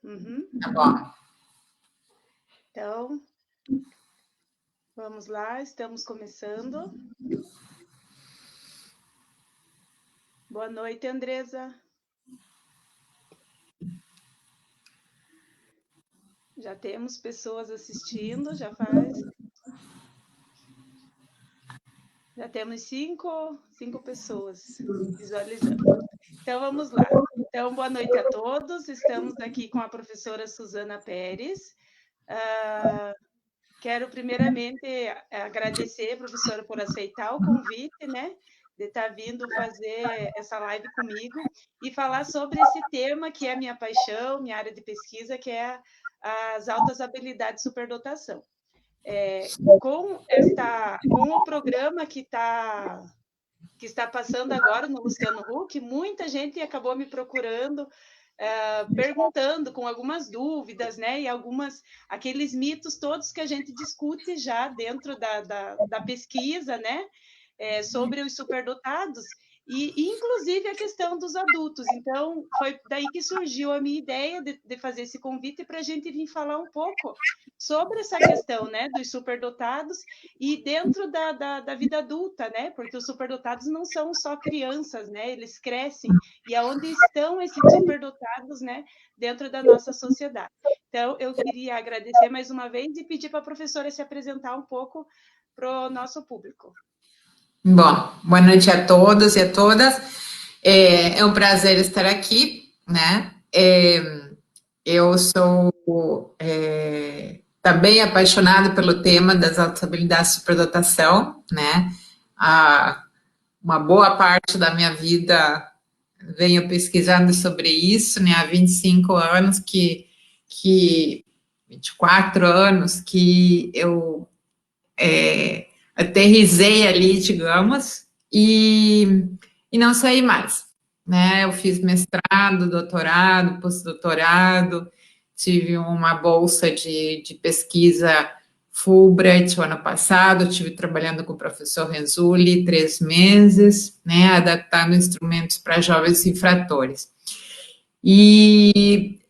Uhum. Tá bom. Então, vamos lá, estamos começando. Boa noite, Andresa. Já temos pessoas assistindo, já temos cinco pessoas visualizando. Então, vamos lá. Então, boa noite a todos. Estamos aqui com a professora Suzana Pérez. Quero primeiramente agradecer, professora, por aceitar o convite, né, de estar vindo fazer essa live comigo e falar sobre esse tema que é a minha paixão, minha área de pesquisa, que é as altas habilidades de superdotação. Com o programa que está passando agora no Luciano Huck, muita gente acabou me procurando, perguntando com algumas dúvidas, né? E aqueles mitos todos que a gente discute já dentro da pesquisa, né? Sobre os superdotados. E, inclusive, a questão dos adultos. Então, foi daí que surgiu a minha ideia de fazer esse convite para a gente vir falar um pouco sobre essa questão, né, dos superdotados e dentro da vida adulta, né, porque os superdotados não são só crianças, né, eles crescem, e aonde estão esses superdotados, né, dentro da nossa sociedade. Então, eu queria agradecer mais uma vez e pedir para a professora se apresentar um pouco para o nosso público. Bom, boa noite a todos e a todas. É um prazer estar aqui, né? Eu sou também apaixonada pelo tema das altas habilidades de superdotação, né? Uma boa parte da minha vida venho pesquisando sobre isso, né? Há 25 anos 24 anos que eu aterrisei ali, digamos, e não saí mais, né? Eu fiz mestrado, doutorado, pós-doutorado, tive uma bolsa de pesquisa Fulbright o ano passado, estive trabalhando com o professor Renzulli 3 meses, né, adaptando instrumentos para jovens infratores. E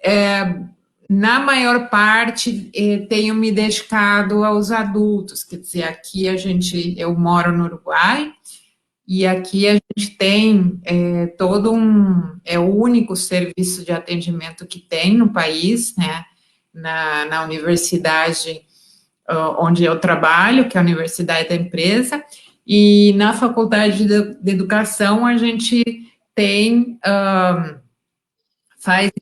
na maior parte, tenho me dedicado aos adultos, quer dizer, eu moro no Uruguai, e aqui a gente tem é o único serviço de atendimento que tem no país, né, na universidade onde eu trabalho, que é a Universidade da Empresa, e na Faculdade de Educação a gente tem, faz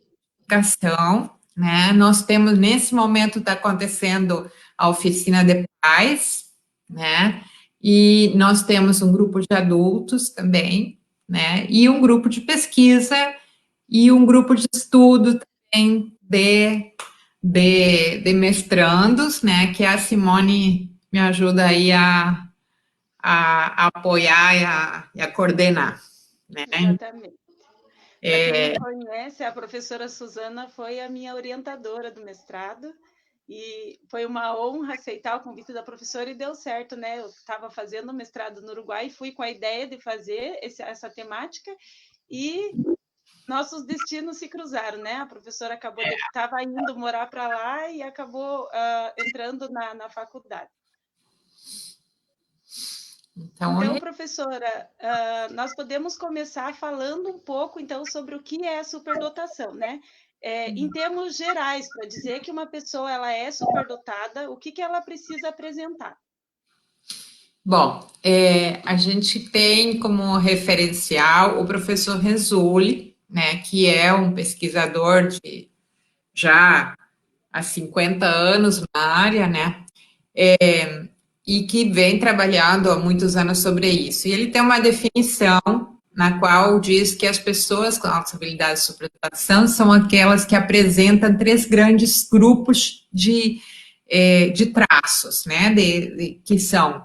educação, né? Nós temos, nesse momento, está acontecendo a oficina de pais, né? E nós temos um grupo de adultos também, né? E um grupo de pesquisa e um grupo de estudo também de mestrandos, né? Que a Simone me ajuda aí a apoiar e a coordenar, né? Exatamente. Para quem não conhece, a professora Suzana foi a minha orientadora do mestrado e foi uma honra aceitar o convite da professora e deu certo, né? Eu estava fazendo mestrado no Uruguai e fui com a ideia de fazer essa temática e nossos destinos se cruzaram, né? A professora estava indo morar para lá e acabou entrando na faculdade. Então, professora, nós podemos começar falando um pouco, então, sobre o que é a superdotação, né? Em termos gerais, para dizer que uma pessoa ela é superdotada, o que ela precisa apresentar? Bom, a gente tem como referencial o professor Renzulli, né, que é um pesquisador já há 50 anos na área, né, e que vem trabalhando há muitos anos sobre isso. E ele tem uma definição na qual diz que as pessoas com altas habilidades de superdotação são aquelas que apresentam 3 grandes grupos de traços, né, que são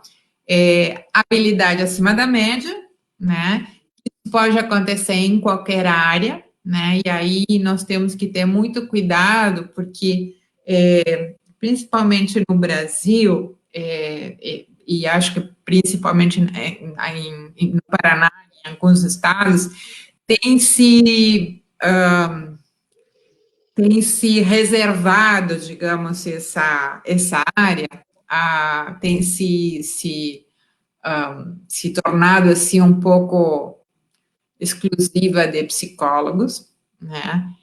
habilidade acima da média, né, isso pode acontecer em qualquer área, né, e aí nós temos que ter muito cuidado, porque principalmente no Brasil, e acho que principalmente no Paraná, em alguns estados, tem se tem se reservado, digamos, essa área, tem se tornado, assim, um pouco exclusiva de psicólogos, né?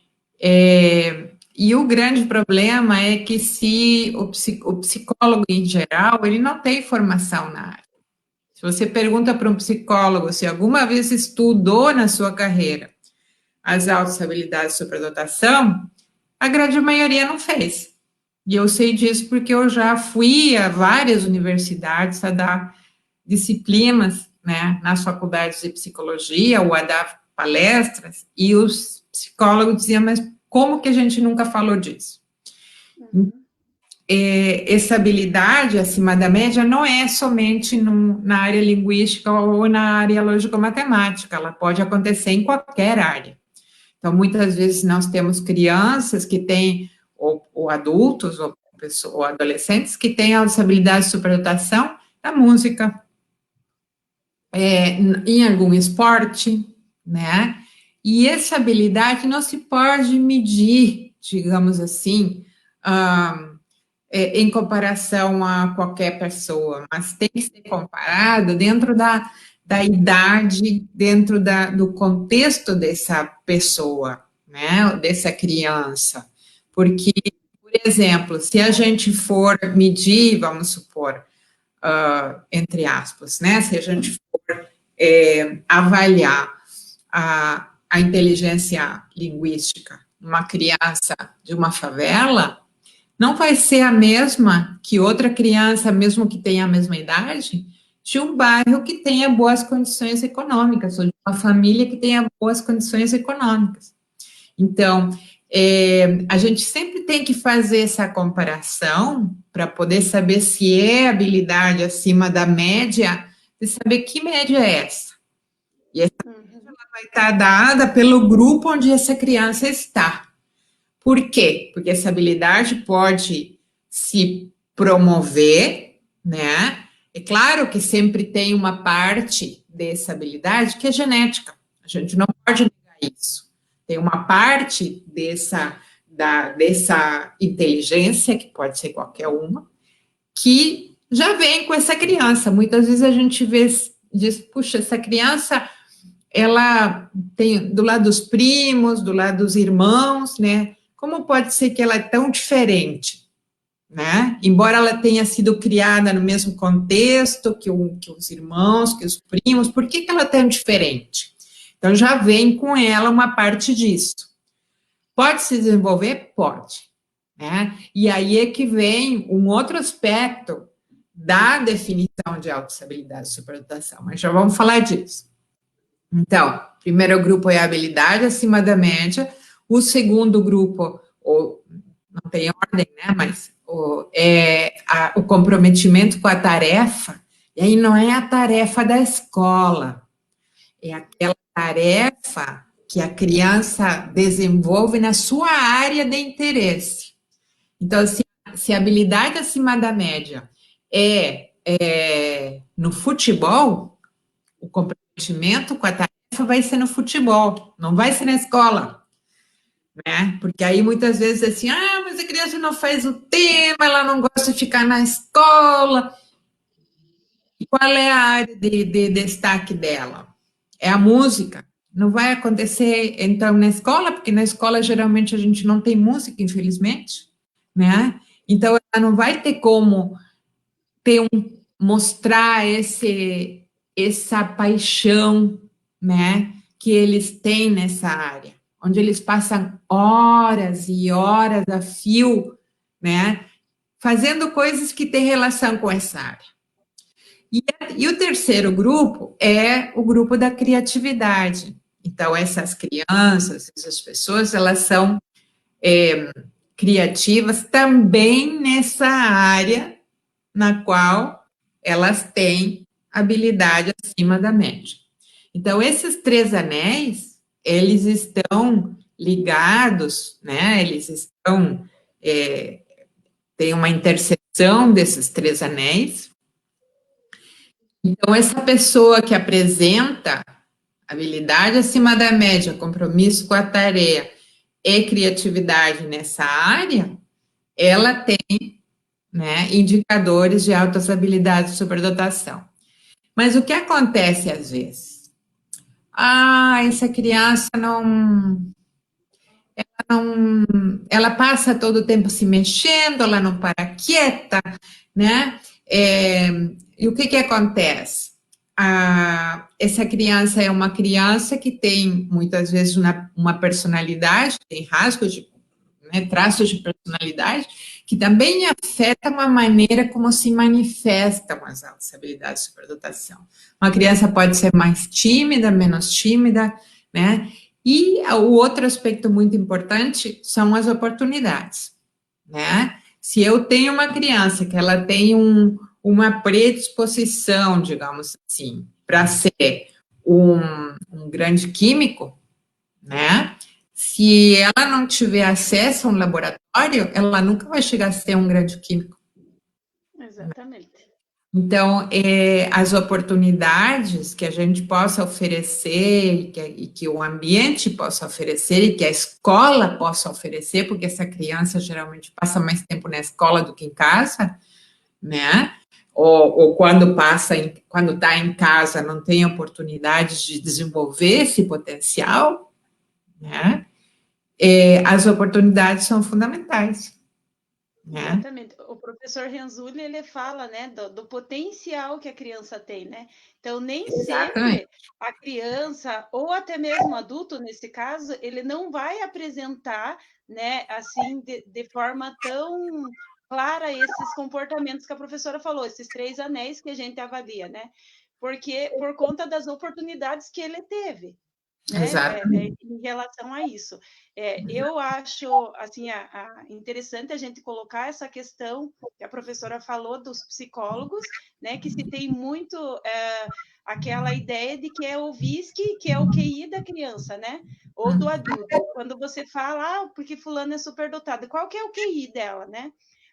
E o grande problema é que se o psicólogo, em geral, ele não tem formação na área. Se você pergunta para um psicólogo se alguma vez estudou na sua carreira as altas habilidades de superdotação, a grande maioria não fez. E eu sei disso porque eu já fui a várias universidades a dar disciplinas, né, nas faculdades de psicologia, ou a dar palestras, e os psicólogos diziam, mas como que a gente nunca falou disso? Essa habilidade acima da média não é somente na área linguística ou na área lógico-matemática, ela pode acontecer em qualquer área. Então, muitas vezes nós temos crianças que têm, ou adultos, ou adolescentes que têm altas habilidades de superdotação na música, em algum esporte, né? E essa habilidade não se pode medir, digamos assim, em comparação a qualquer pessoa, mas tem que ser comparado dentro da idade, dentro do contexto dessa pessoa, né, dessa criança. Porque, por exemplo, se a gente for medir, vamos supor, entre aspas, né, se a gente for avaliar a inteligência linguística, uma criança de uma favela, não vai ser a mesma que outra criança, mesmo que tenha a mesma idade, de um bairro que tenha boas condições econômicas, ou de uma família que tenha boas condições econômicas. Então, a gente sempre tem que fazer essa comparação para poder saber se é habilidade acima da média, e saber que média é essa. E essa média vai estar dada pelo grupo onde essa criança está. Por quê? Porque essa habilidade pode se promover, né? É claro que sempre tem uma parte dessa habilidade que é genética. A gente não pode negar isso. Tem uma parte dessa inteligência, que pode ser qualquer uma, que já vem com essa criança. Muitas vezes a gente diz, puxa, essa criança, ela tem do lado dos primos, do lado dos irmãos, né? Como pode ser que ela é tão diferente, né? Embora ela tenha sido criada no mesmo contexto que os irmãos, que os primos, por que ela é tão diferente? Então, já vem com ela uma parte disso. Pode se desenvolver? Pode. Né? E aí é que vem um outro aspecto da definição de autossabilidade e superdotação, mas já vamos falar disso. Então, primeiro grupo é a habilidade acima da média, o segundo grupo, não tem ordem, né, mas o comprometimento com a tarefa, e aí não é a tarefa da escola, é aquela tarefa que a criança desenvolve na sua área de interesse. Então, se a habilidade acima da média no futebol, o comprometimento com a tarefa vai ser no futebol, não vai ser na escola, né? Porque aí muitas vezes assim, mas a criança não faz o tema, ela não gosta de ficar na escola. E qual é a área de destaque dela? É a música. Não vai acontecer, então, na escola, porque na escola geralmente a gente não tem música, infelizmente, né? Então, ela não vai ter como mostrar essa paixão, né, que eles têm nessa área, onde eles passam horas e horas a fio, né, fazendo coisas que têm relação com essa área. E o terceiro grupo é o grupo da criatividade. Então, essas crianças, essas pessoas, elas são criativas também nessa área na qual elas têm habilidade acima da média. Então, esses 3 anéis, eles estão ligados, né? Eles estão, tem uma interseção desses 3 anéis. Então, essa pessoa que apresenta habilidade acima da média, compromisso com a tarefa, e criatividade nessa área, ela tem, né, indicadores de altas habilidades de superdotação. Mas o que acontece às vezes? Essa criança não, ela passa todo o tempo se mexendo, ela não para quieta, né? E o que que acontece? Essa criança é uma criança que tem, muitas vezes, uma personalidade, tem rasgos, né, traços de personalidade, que também afetam a maneira como se manifestam as altas habilidades de superdotação. Uma criança pode ser mais tímida, menos tímida, né? E o outro aspecto muito importante são as oportunidades, né? Se eu tenho uma criança que ela tem uma predisposição, digamos assim, para ser um grande químico, né? Se ela não tiver acesso a um laboratório, ela nunca vai chegar a ser um grande químico. Exatamente. Então, as oportunidades que a gente possa oferecer e que o ambiente possa oferecer e que a escola possa oferecer, porque essa criança geralmente passa mais tempo na escola do que em casa, né? Ou quando quando está em casa não tem oportunidade de desenvolver esse potencial, né? As oportunidades são fundamentais, né? Exatamente. O professor Renzulli, ele fala, né, do potencial que a criança tem, né? Então, nem Exatamente. sempre a criança, ou até mesmo o adulto, nesse caso, ele não vai apresentar, né, assim, de forma tão clara esses comportamentos que a professora falou, esses 3 anéis que a gente avalia, né? Porque por conta das oportunidades que ele teve, né, Exatamente. em relação a isso. Eu acho assim, interessante a gente colocar essa questão que a professora falou dos psicólogos, né, que se tem muito aquela ideia de que é o VISC, que é o QI da criança, né, ou do adulto. Quando você fala, porque fulano é superdotado, qual que é o QI dela, né?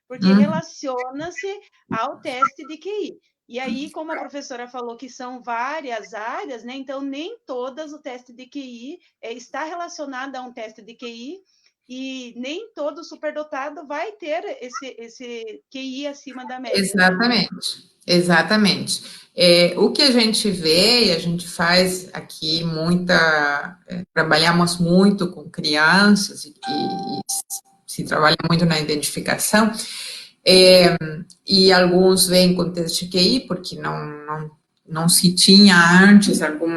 Porque Hum, relaciona-se ao teste de QI. E aí, como a professora falou que são várias áreas, né? Então, nem todas o teste de QI está relacionado a um teste de QI, e nem todo superdotado vai ter esse QI acima da média, né? exatamente, exatamente. O que a gente vê, e a gente faz aqui trabalhamos muito com crianças e se trabalha muito na identificação, é, e alguns vêm com teste de QI, porque não se tinha antes um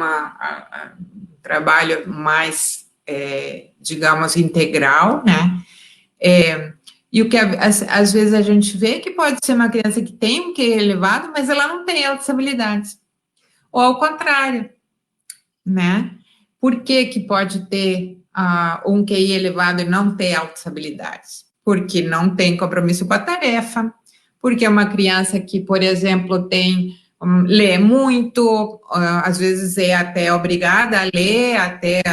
trabalho mais, digamos, integral, né? E o que às vezes a gente vê que pode ser uma criança que tem um QI elevado, mas ela não tem altas habilidades. Ou ao contrário, né? Por que que pode ter um QI elevado e não ter altas habilidades? Porque não tem compromisso com a tarefa, porque é uma criança que, por exemplo, lê muito, às vezes é até obrigada a ler, até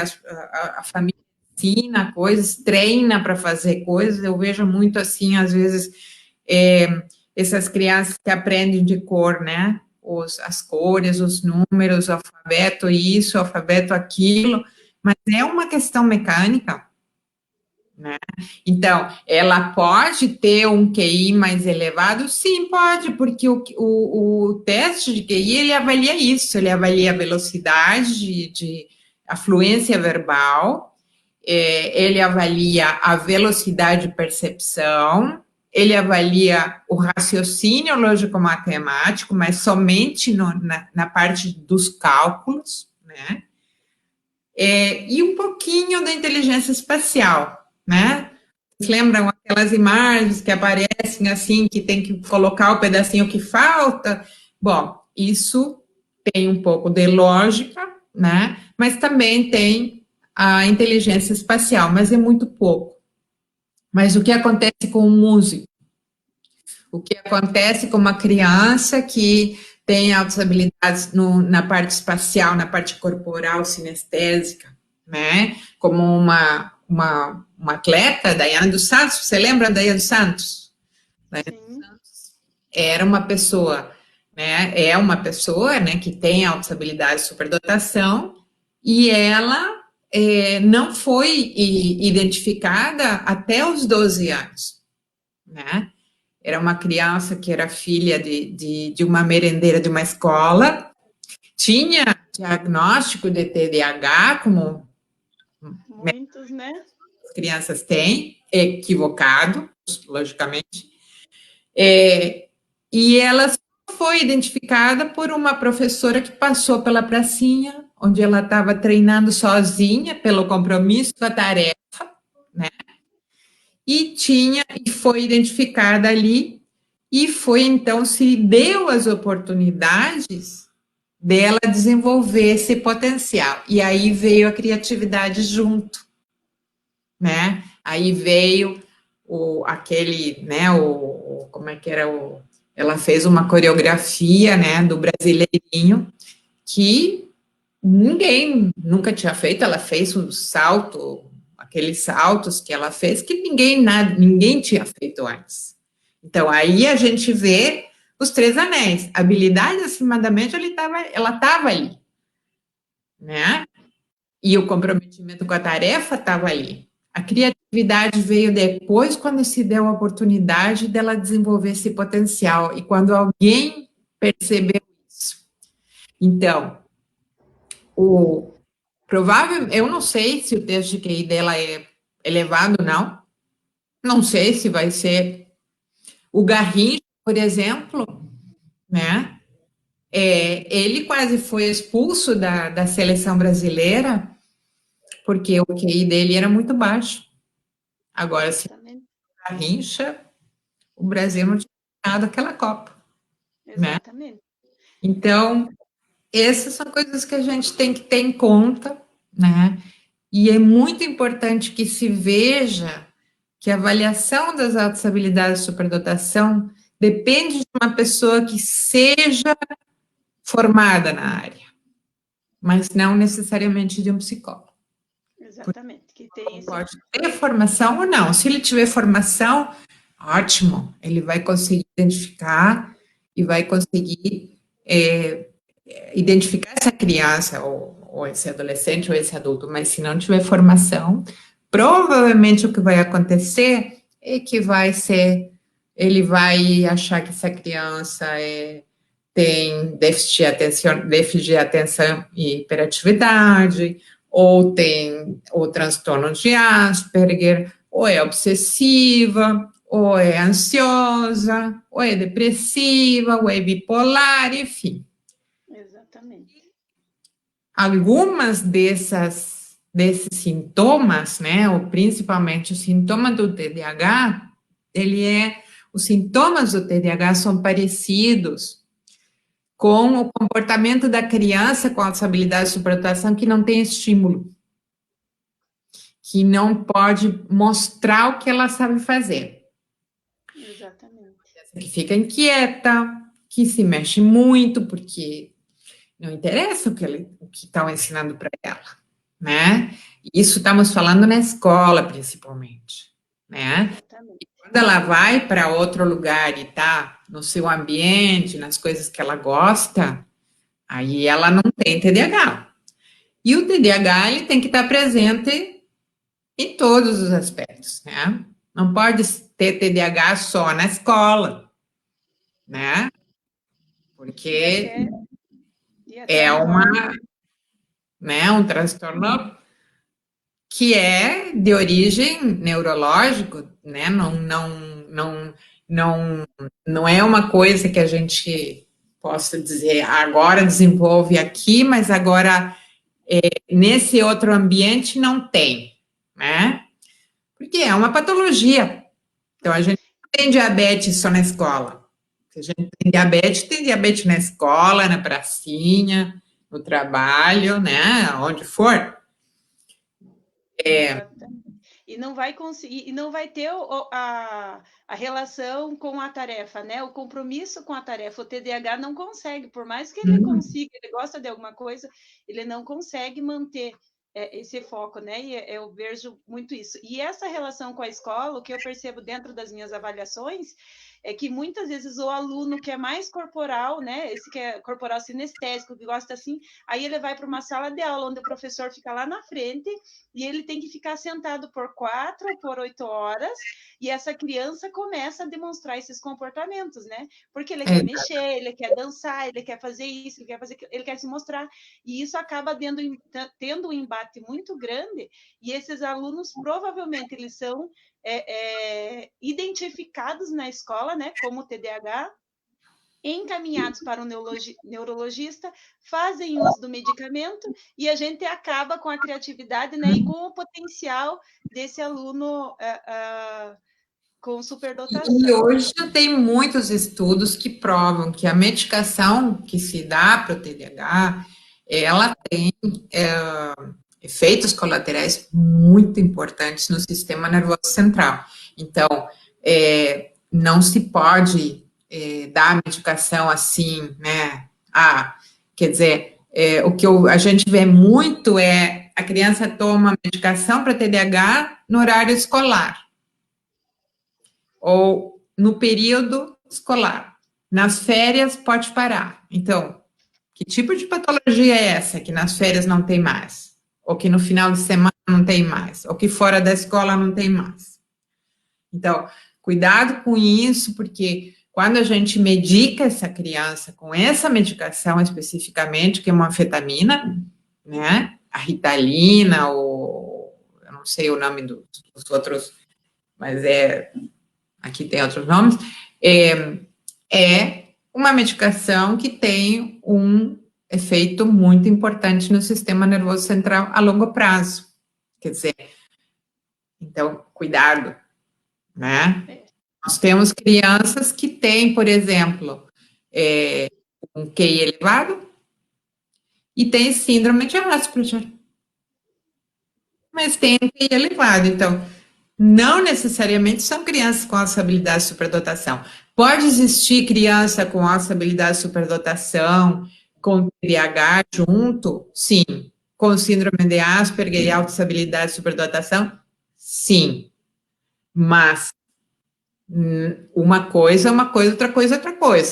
a família ensina coisas, treina para fazer coisas. Eu vejo muito assim, às vezes, é, essas crianças que aprendem de cor, né? As cores, os números, o alfabeto isso, o alfabeto aquilo, mas é uma questão mecânica, né? Então, ela pode ter um QI mais elevado? Sim, pode, porque o teste de QI, ele avalia isso, ele avalia a velocidade a fluência verbal, ele avalia a velocidade de percepção, ele avalia o raciocínio lógico-matemático, mas somente na parte dos cálculos, né? E um pouquinho da inteligência espacial, né? Vocês lembram aquelas imagens que aparecem assim, que tem que colocar o pedacinho que falta? Bom, isso tem um pouco de lógica, né? Mas também tem a inteligência espacial, mas é muito pouco. Mas o que acontece com o músico? O que acontece com uma criança que tem altas habilidades na parte espacial, na parte corporal, sinestésica, né? Como uma atleta, Daiane dos Santos, você lembra da Daiane dos Santos? Daiane dos Sim. Santos era uma pessoa, né? É uma pessoa, né, que tem altas habilidades de superdotação e ela não foi identificada até os 12 anos, né? Era uma criança que era filha de uma merendeira de uma escola, tinha diagnóstico de TDAH, como Muitos, né? as crianças têm, equivocado, logicamente, e ela foi identificada por uma professora que passou pela pracinha, onde ela estava treinando sozinha, pelo compromisso da tarefa, né? E foi identificada ali, e foi então se deu as oportunidades dela desenvolver esse potencial. E aí veio a criatividade junto, né? Aí veio como é que era ela fez uma coreografia, né, do Brasileirinho, que ninguém nunca tinha feito. Ela fez um salto, aqueles saltos que ela fez, que ninguém tinha feito antes. Então, aí a gente vê os 3 anéis. A habilidade acima da média, ela estava ali, né? E o comprometimento com a tarefa estava ali. A criatividade veio depois, quando se deu a oportunidade dela desenvolver esse potencial e quando alguém percebeu isso. Então, eu não sei se o teste de QI dela é elevado ou não. Não sei se vai ser o Garrincha, por exemplo, né? Ele quase foi expulso da seleção brasileira porque o QI dele era muito baixo. Agora, se Exatamente. Garrincha, o Brasil não tinha ganhado aquela Copa, né? Exatamente. Então, essas são coisas que a gente tem que ter em conta, né? E é muito importante que se veja que a avaliação das altas habilidades de superdotação depende de uma pessoa que seja formada na área, mas não necessariamente de um psicólogo. Exatamente. Que tem esse. Pode ter formação ou não. Se ele tiver formação, ótimo, ele vai conseguir identificar e vai conseguir identificar essa criança, ou esse adolescente, ou esse adulto, mas se não tiver formação, provavelmente o que vai acontecer é que ele vai achar que essa criança tem déficit de atenção e hiperatividade, ou tem o transtorno de Asperger, ou é obsessiva, ou é ansiosa, ou é depressiva, ou é bipolar, enfim. Exatamente. Algumas desses sintomas, né, ou principalmente o sintoma do TDAH, os sintomas do TDAH são parecidos com o comportamento da criança com as habilidades de superdotação que não tem estímulo, que não pode mostrar o que ela sabe fazer. Exatamente. Que fica inquieta, que se mexe muito, porque não interessa o que estão ensinando para ela, né? Isso estamos falando na escola, principalmente, né? Exatamente. Quando ela vai para outro lugar e está no seu ambiente, nas coisas que ela gosta, aí ela não tem TDAH. E o TDAH, ele tem que estar presente em todos os aspectos, né? Não pode ter TDAH só na escola, né? Porque E até é na hora. um transtorno que é de origem neurológico, né? Não é uma coisa que a gente possa dizer agora desenvolve aqui, mas agora nesse outro ambiente não tem, né? Porque é uma patologia. Então a gente não tem diabetes só na escola. Se a gente tem diabetes na escola, na pracinha, no trabalho, né? Onde for. Exatamente. E não vai conseguir, e não vai ter a relação com a tarefa, né? O compromisso com a tarefa. O TDAH não consegue, por mais que ele consiga, ele gosta de alguma coisa, ele não consegue manter esse foco, né? E eu vejo muito isso. E essa relação com a escola, o que eu percebo dentro das minhas avaliações é que muitas vezes o aluno que é mais corporal, né? Esse que é corporal sinestésico, que gosta assim, aí ele vai para uma sala de aula onde o professor fica lá na frente e ele tem que ficar sentado por 4 ou por 8 horas, e essa criança começa a demonstrar esses comportamentos, né? Porque ele quer mexer, ele quer dançar, ele quer fazer isso, ele quer fazer, ele quer se mostrar, e isso acaba tendo um embate muito grande, e esses alunos provavelmente eles são identificados na escola, né, como TDAH, encaminhados para o neurologista, fazem uso do medicamento e a gente acaba com a criatividade, né, e com o potencial desse aluno com E superdotação. hoje tem muitos estudos que provam que a medicação que se dá para o TDAH, ela tem efeitos colaterais muito importantes no sistema nervoso central. Então, não se pode dar medicação assim, né? Quer dizer, o que a gente vê muito é a criança toma medicação para TDAH no horário escolar ou no período escolar. Nas férias pode parar. Então, que tipo de patologia é essa que nas férias não tem mais? Ou que no final de semana não tem mais? Ou que fora da escola não tem mais? Então, cuidado com isso, porque quando a gente medica essa criança com essa medicação especificamente, que é uma anfetamina, né? A Ritalina, ou eu não sei o nome dos outros, mas aqui tem outros nomes, é uma medicação que tem um efeito muito importante no sistema nervoso central a longo prazo. Quer dizer, então, cuidado, né? Nós temos crianças que têm, por exemplo, um QI elevado e tem síndrome de Asperger, mas tem um QI elevado, então não necessariamente são crianças com essa habilidade de superdotação. Pode existir criança com essa habilidade de superdotação, com TDAH junto? Sim. Com síndrome de Asperger e alta habilidade de superdotação? Sim. Mas uma coisa é uma coisa, outra coisa,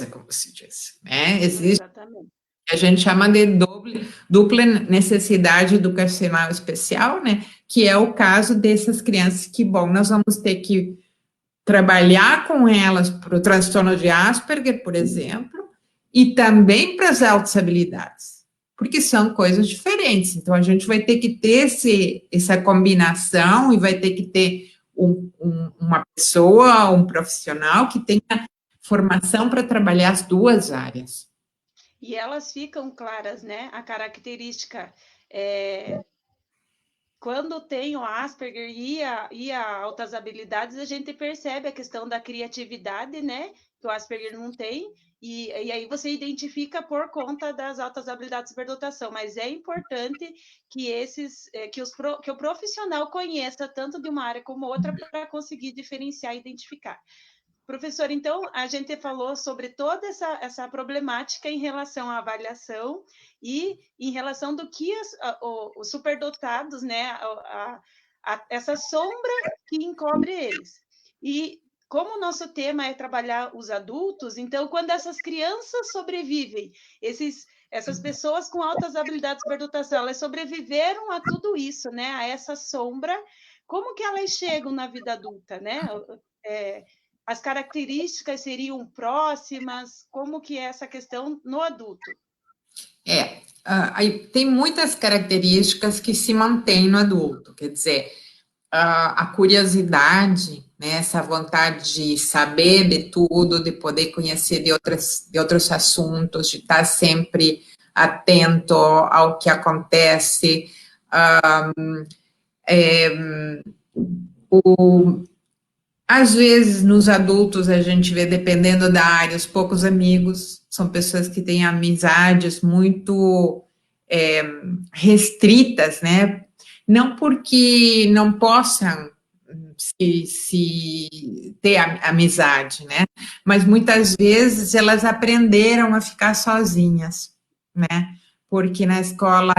como se diz. Né? Existe, Exatamente. a gente chama de dupla necessidade educacional especial, né? Que é o caso dessas crianças que, bom, nós vamos ter que trabalhar com elas para o transtorno de Asperger, por exemplo, e também para as altas habilidades, porque são coisas diferentes. Então, a gente vai ter que ter essa combinação e vai ter que ter uma pessoa, um profissional que tenha formação para trabalhar as duas áreas. E elas ficam claras, né? A característica quando tem o Asperger e a altas habilidades, a gente percebe a questão da criatividade, né? Que o Asperger não tem, e aí você identifica por conta das altas habilidades de superdotação. Mas é importante que que o profissional conheça tanto de uma área como outra para conseguir diferenciar e identificar. Professor, então, a gente falou sobre toda essa problemática em relação à avaliação e em relação do que os superdotados, né, essa sombra que encobre eles. E como o nosso tema é trabalhar os adultos, então, quando essas crianças sobrevivem, essas pessoas com altas habilidades de superdotação, elas sobreviveram a tudo isso, né, a essa sombra, como que elas chegam na vida adulta, né? As características seriam próximas? Como que é essa questão no adulto? Aí tem muitas características que se mantêm no adulto, quer dizer, a curiosidade, né, essa vontade de saber de tudo, de poder conhecer de outros assuntos, de estar sempre atento ao que acontece, às vezes, nos adultos, a gente vê, dependendo da área, os poucos amigos, são pessoas que têm amizades muito restritas, né? Não porque não possam se ter amizade, né? Mas muitas vezes elas aprenderam a ficar sozinhas, né? porque na escola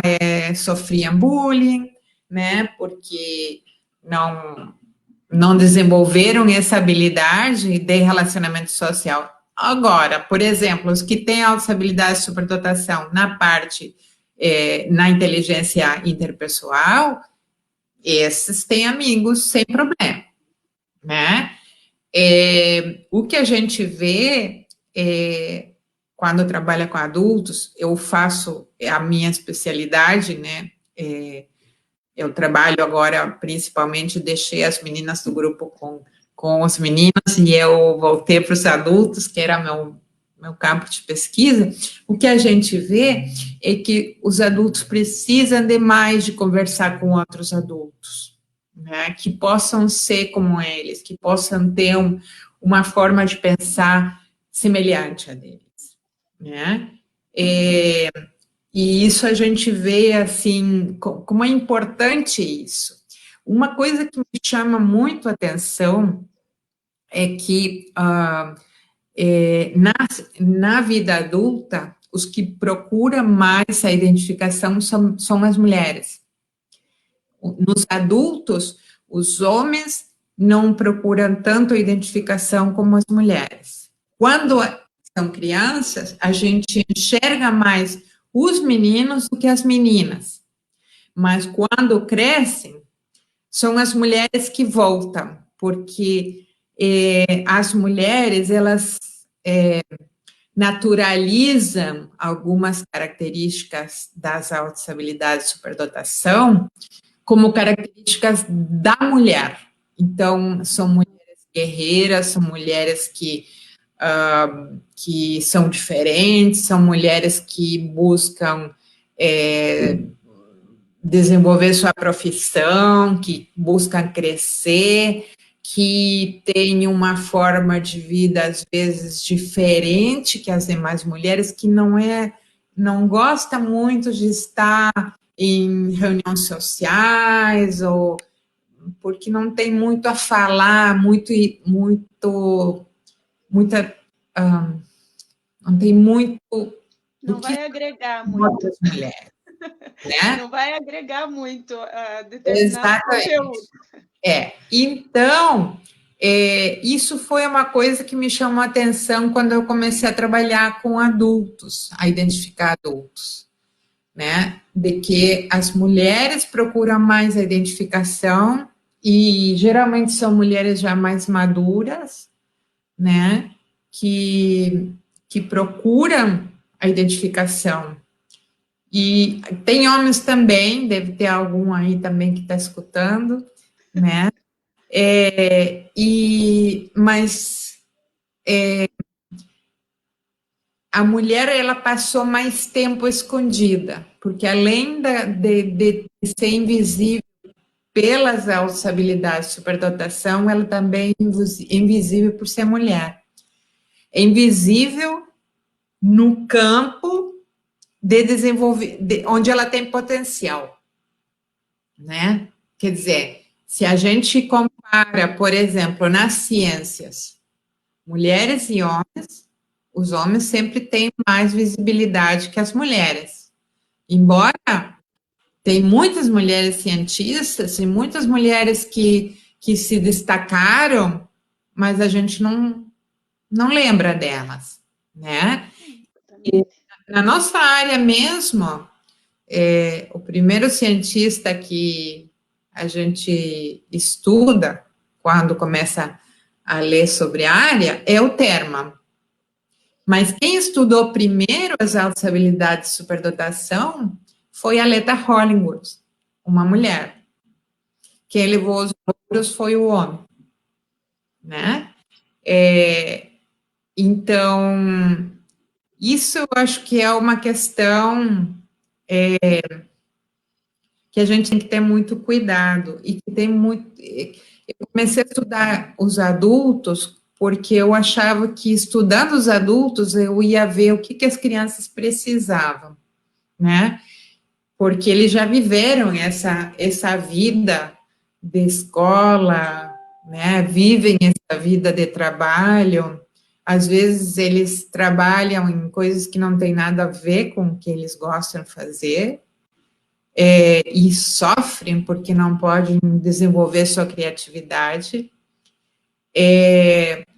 sofriam bullying, né, porque não desenvolveram essa habilidade de relacionamento social. Agora, por exemplo, os que têm alta habilidade de superdotação na parte, na inteligência interpessoal, esses têm amigos sem problema, né? O que a gente vê quando trabalha com adultos, eu faço a minha especialidade, né? Eu trabalho agora, principalmente, deixei as meninas do grupo com os meninos e eu voltei para os adultos, que era meu campo de pesquisa. O que a gente vê é que os adultos precisam de mais de conversar com outros adultos, né, que possam ser como eles, que possam ter uma forma de pensar semelhante a deles, né? E isso a gente vê, assim, como é importante isso. Uma coisa que me chama muito a atenção é que na vida adulta, os que procuram mais a identificação são as mulheres. Nos adultos, os homens não procuram tanto a identificação como as mulheres. Quando são crianças, a gente enxerga mais os meninos do que as meninas. Mas quando crescem, são as mulheres que voltam, porque as mulheres, elas naturalizam algumas características das altas habilidades de superdotação como características da mulher. Então, são mulheres guerreiras, são mulheres que são diferentes, são mulheres que buscam desenvolver sua profissão, que buscam crescer, que têm uma forma de vida, às vezes, diferente que as demais mulheres, que não gosta muito de estar em reuniões sociais, ou porque não tem muito a falar, não tem muito não do vai que agregar muito. outras mulheres, né? Não vai agregar muito a determinado conteúdo. Então, isso foi uma coisa que me chamou a atenção quando eu comecei a trabalhar com adultos, a identificar adultos, né? De que as mulheres procuram mais a identificação e geralmente são mulheres já mais maduras, né? Que procuram a identificação. E tem homens também, deve ter algum aí também que está escutando, né? Mas a mulher, ela passou mais tempo escondida, porque além de ser invisível pelas altas habilidades de superdotação, ela também é invisível por ser mulher. É invisível no campo de desenvolver, onde ela tem potencial, né? Quer dizer, se a gente compara, por exemplo, nas ciências, mulheres e homens, os homens sempre têm mais visibilidade que as mulheres. Embora tem muitas mulheres cientistas e muitas mulheres que se destacaram, mas a gente não lembra delas, né? E na nossa área mesmo, o primeiro cientista que a gente estuda quando começa a ler sobre a área é o Terman. Mas quem estudou primeiro as altas habilidades de superdotação foi a Aletha Hollingworth, uma mulher. Quem levou os louros foi o homem, né? Então, isso eu acho que é uma questão que a gente tem que ter muito cuidado e que tem muito. Eu comecei a estudar os adultos porque eu achava que estudando os adultos eu ia ver o que as crianças precisavam, né? Porque eles já viveram essa vida de escola, né? Vivem essa vida de trabalho, às vezes eles trabalham em coisas que não tem nada a ver com o que eles gostam de fazer, e sofrem porque não podem desenvolver sua criatividade.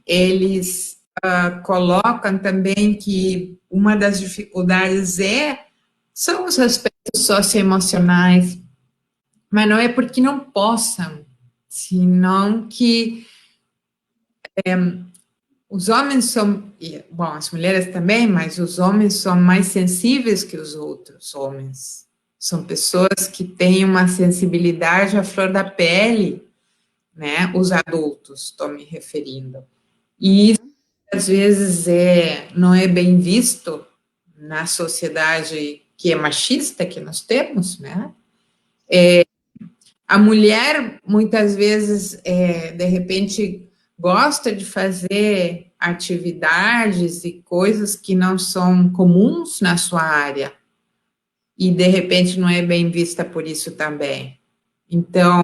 Eles colocam também que uma das dificuldades são os aspectos socioemocionais, mas não é porque não possam, senão que os homens são, bom, as mulheres também, mas os homens são mais sensíveis que os outros homens. São pessoas que têm uma sensibilidade à flor da pele, né? Os adultos, estou me referindo. E isso, às vezes, não é bem visto na sociedade que é machista que nós temos, né? A mulher, muitas vezes, de repente, gosta de fazer atividades e coisas que não são comuns na sua área, e, de repente, não é bem vista por isso também. Então,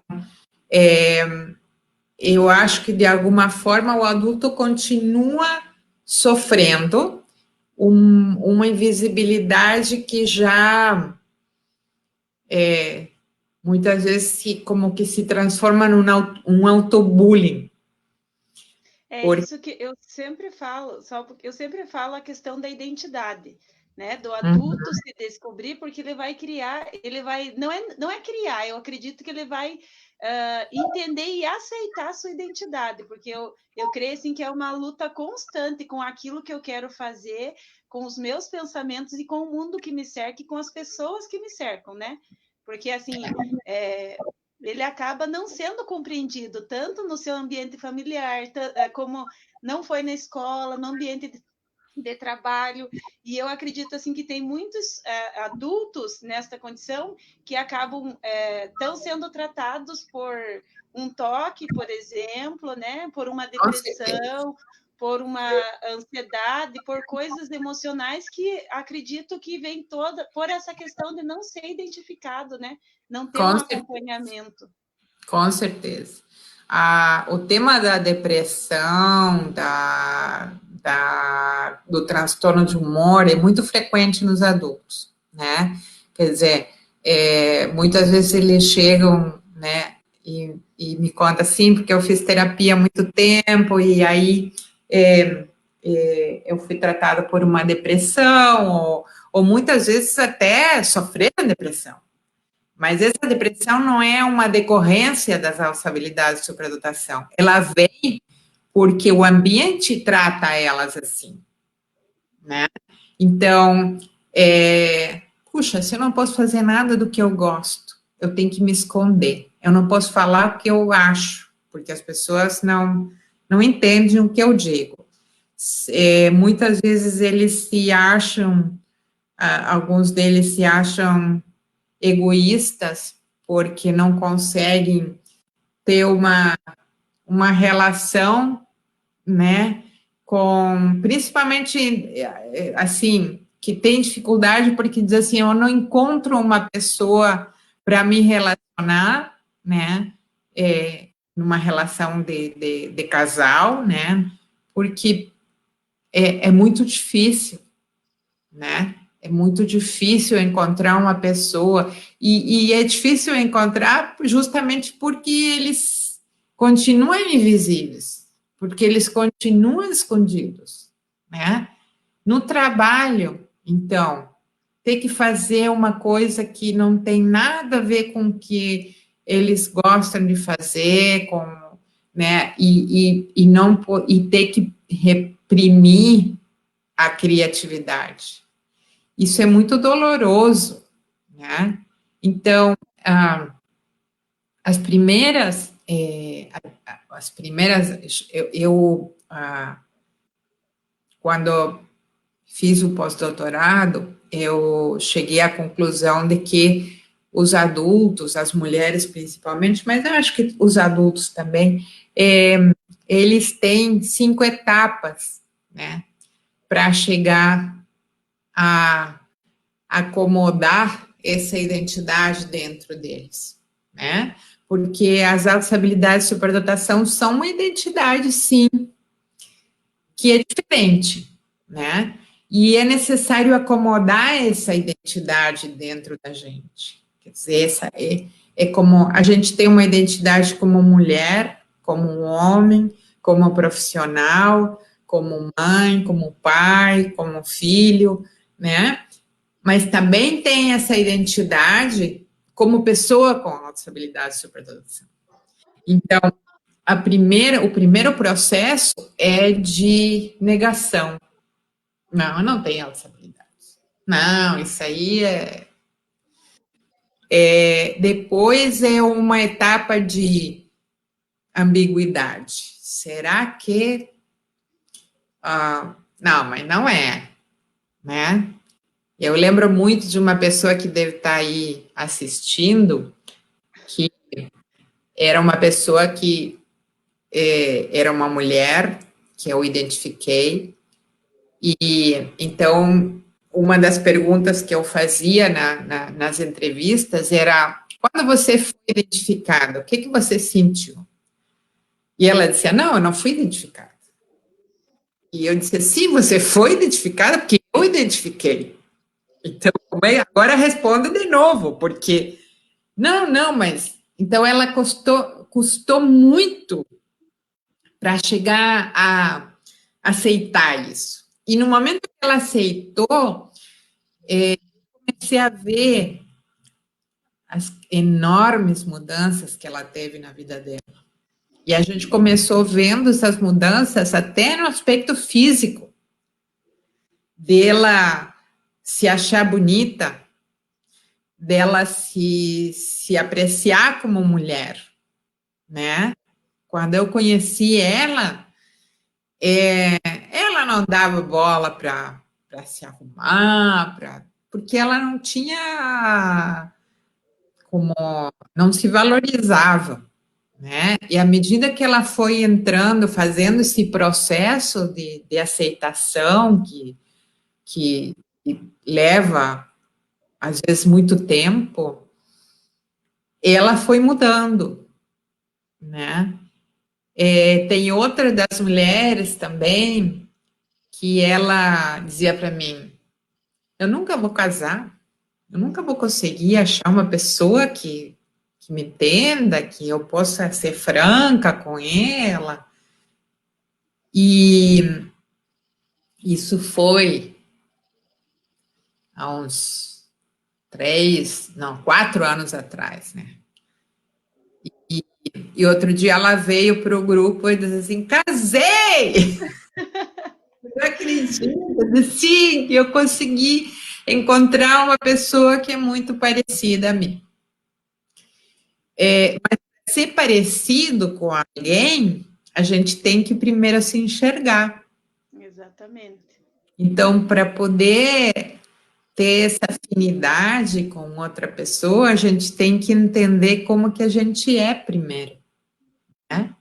eu acho que, de alguma forma, o adulto continua sofrendo uma invisibilidade que já muitas vezes como que se transforma num autobullying. É isso que eu sempre falo, só porque eu sempre falo a questão da identidade, né? Do adulto se descobrir, porque ele vai criar, ele vai, não é criar, eu acredito que ele vai entender e aceitar a sua identidade, porque eu creio assim que é uma luta constante com aquilo que eu quero fazer, com os meus pensamentos e com o mundo que me cerca e com as pessoas que me cercam, né? Porque assim, ele acaba não sendo compreendido tanto no seu ambiente familiar, como não foi na escola, no ambiente de trabalho, e eu acredito assim que tem muitos adultos nesta condição que acabam estão sendo tratados por um toque, por exemplo, né, por uma depressão, por uma ansiedade, por coisas emocionais que acredito que vem toda por essa questão de não ser identificado, né, não ter um acompanhamento. Com certeza. O tema da depressão, do transtorno de humor é muito frequente nos adultos, né? Quer dizer, muitas vezes eles chegam, né, e me conta assim, porque eu fiz terapia há muito tempo, e aí eu fui tratada por uma depressão, ou muitas vezes até sofreram depressão. Mas essa depressão não é uma decorrência das habilidades de superdotação. Ela vem porque o ambiente trata elas assim, né? Então, puxa, se eu não posso fazer nada do que eu gosto, eu tenho que me esconder. Eu não posso falar o que eu acho, porque as pessoas não entendem o que eu digo. Muitas vezes eles se acham, alguns deles se acham egoístas porque não conseguem ter uma relação, né, principalmente, assim, que tem dificuldade porque diz assim, eu não encontro uma pessoa para me relacionar, né, numa relação de casal, né, porque é muito difícil, né, é muito difícil encontrar uma pessoa, e é difícil encontrar justamente porque eles continuam invisíveis, porque eles continuam escondidos, né? No trabalho, então, ter que fazer uma coisa que não tem nada a ver com o que eles gostam de fazer, né? E ter que reprimir a criatividade. Isso é muito doloroso, né? Então, as primeiras, quando fiz o pós-doutorado, eu cheguei à conclusão de que os adultos, as mulheres principalmente, mas eu acho que os adultos também, eles têm 5 etapas, né, para chegar a acomodar essa identidade dentro deles, né? Porque as altas habilidades de superdotação são uma identidade, sim, que é diferente, né? E é necessário acomodar essa identidade dentro da gente. Quer dizer, é como a gente tem uma identidade como mulher, como um homem, como profissional, como mãe, como pai, como filho, né? Mas também tem essa identidade como pessoa com auxiliabilidade e superdotação. Então, o primeiro processo é de negação. Não, eu não tenho auxiliabilidade. Não, isso aí depois é uma etapa de ambiguidade. Será que... não, mas não é, né? Eu lembro muito de uma pessoa que deve estar aí assistindo, que era uma pessoa que era uma mulher, que eu identifiquei, e então uma das perguntas que eu fazia nas entrevistas era: quando você foi identificada, o que você sentiu? E ela dizia: não, eu não fui identificada. E eu disse: sim, você foi identificada porque eu identifiquei. Então, agora responda de novo, porque... Não, mas... Então, ela custou muito para chegar a aceitar isso. E no momento que ela aceitou, comecei a ver as enormes mudanças que ela teve na vida dela. E a gente começou vendo essas mudanças até no aspecto físico, dela se achar bonita, dela se apreciar como mulher, né? Quando eu conheci ela, ela não dava bola para se arrumar, porque ela não tinha como, não se valorizava, né? E à medida que ela foi entrando, fazendo esse processo de aceitação que leva, às vezes, muito tempo, ela foi mudando, né? Tem outra das mulheres também que ela dizia para mim: eu nunca vou casar, eu nunca vou conseguir achar uma pessoa que me entenda, que eu possa ser franca com ela. E isso foi há uns 4 anos atrás, né? E outro dia ela veio para o grupo e disse assim: casei! Não acredito. Eu disse: sim, eu consegui encontrar uma pessoa que é muito parecida a mim. Mas ser parecido com alguém, a gente tem que primeiro se enxergar. Exatamente. Então, para poder ter essa afinidade com outra pessoa, a gente tem que entender como que a gente é primeiro, né?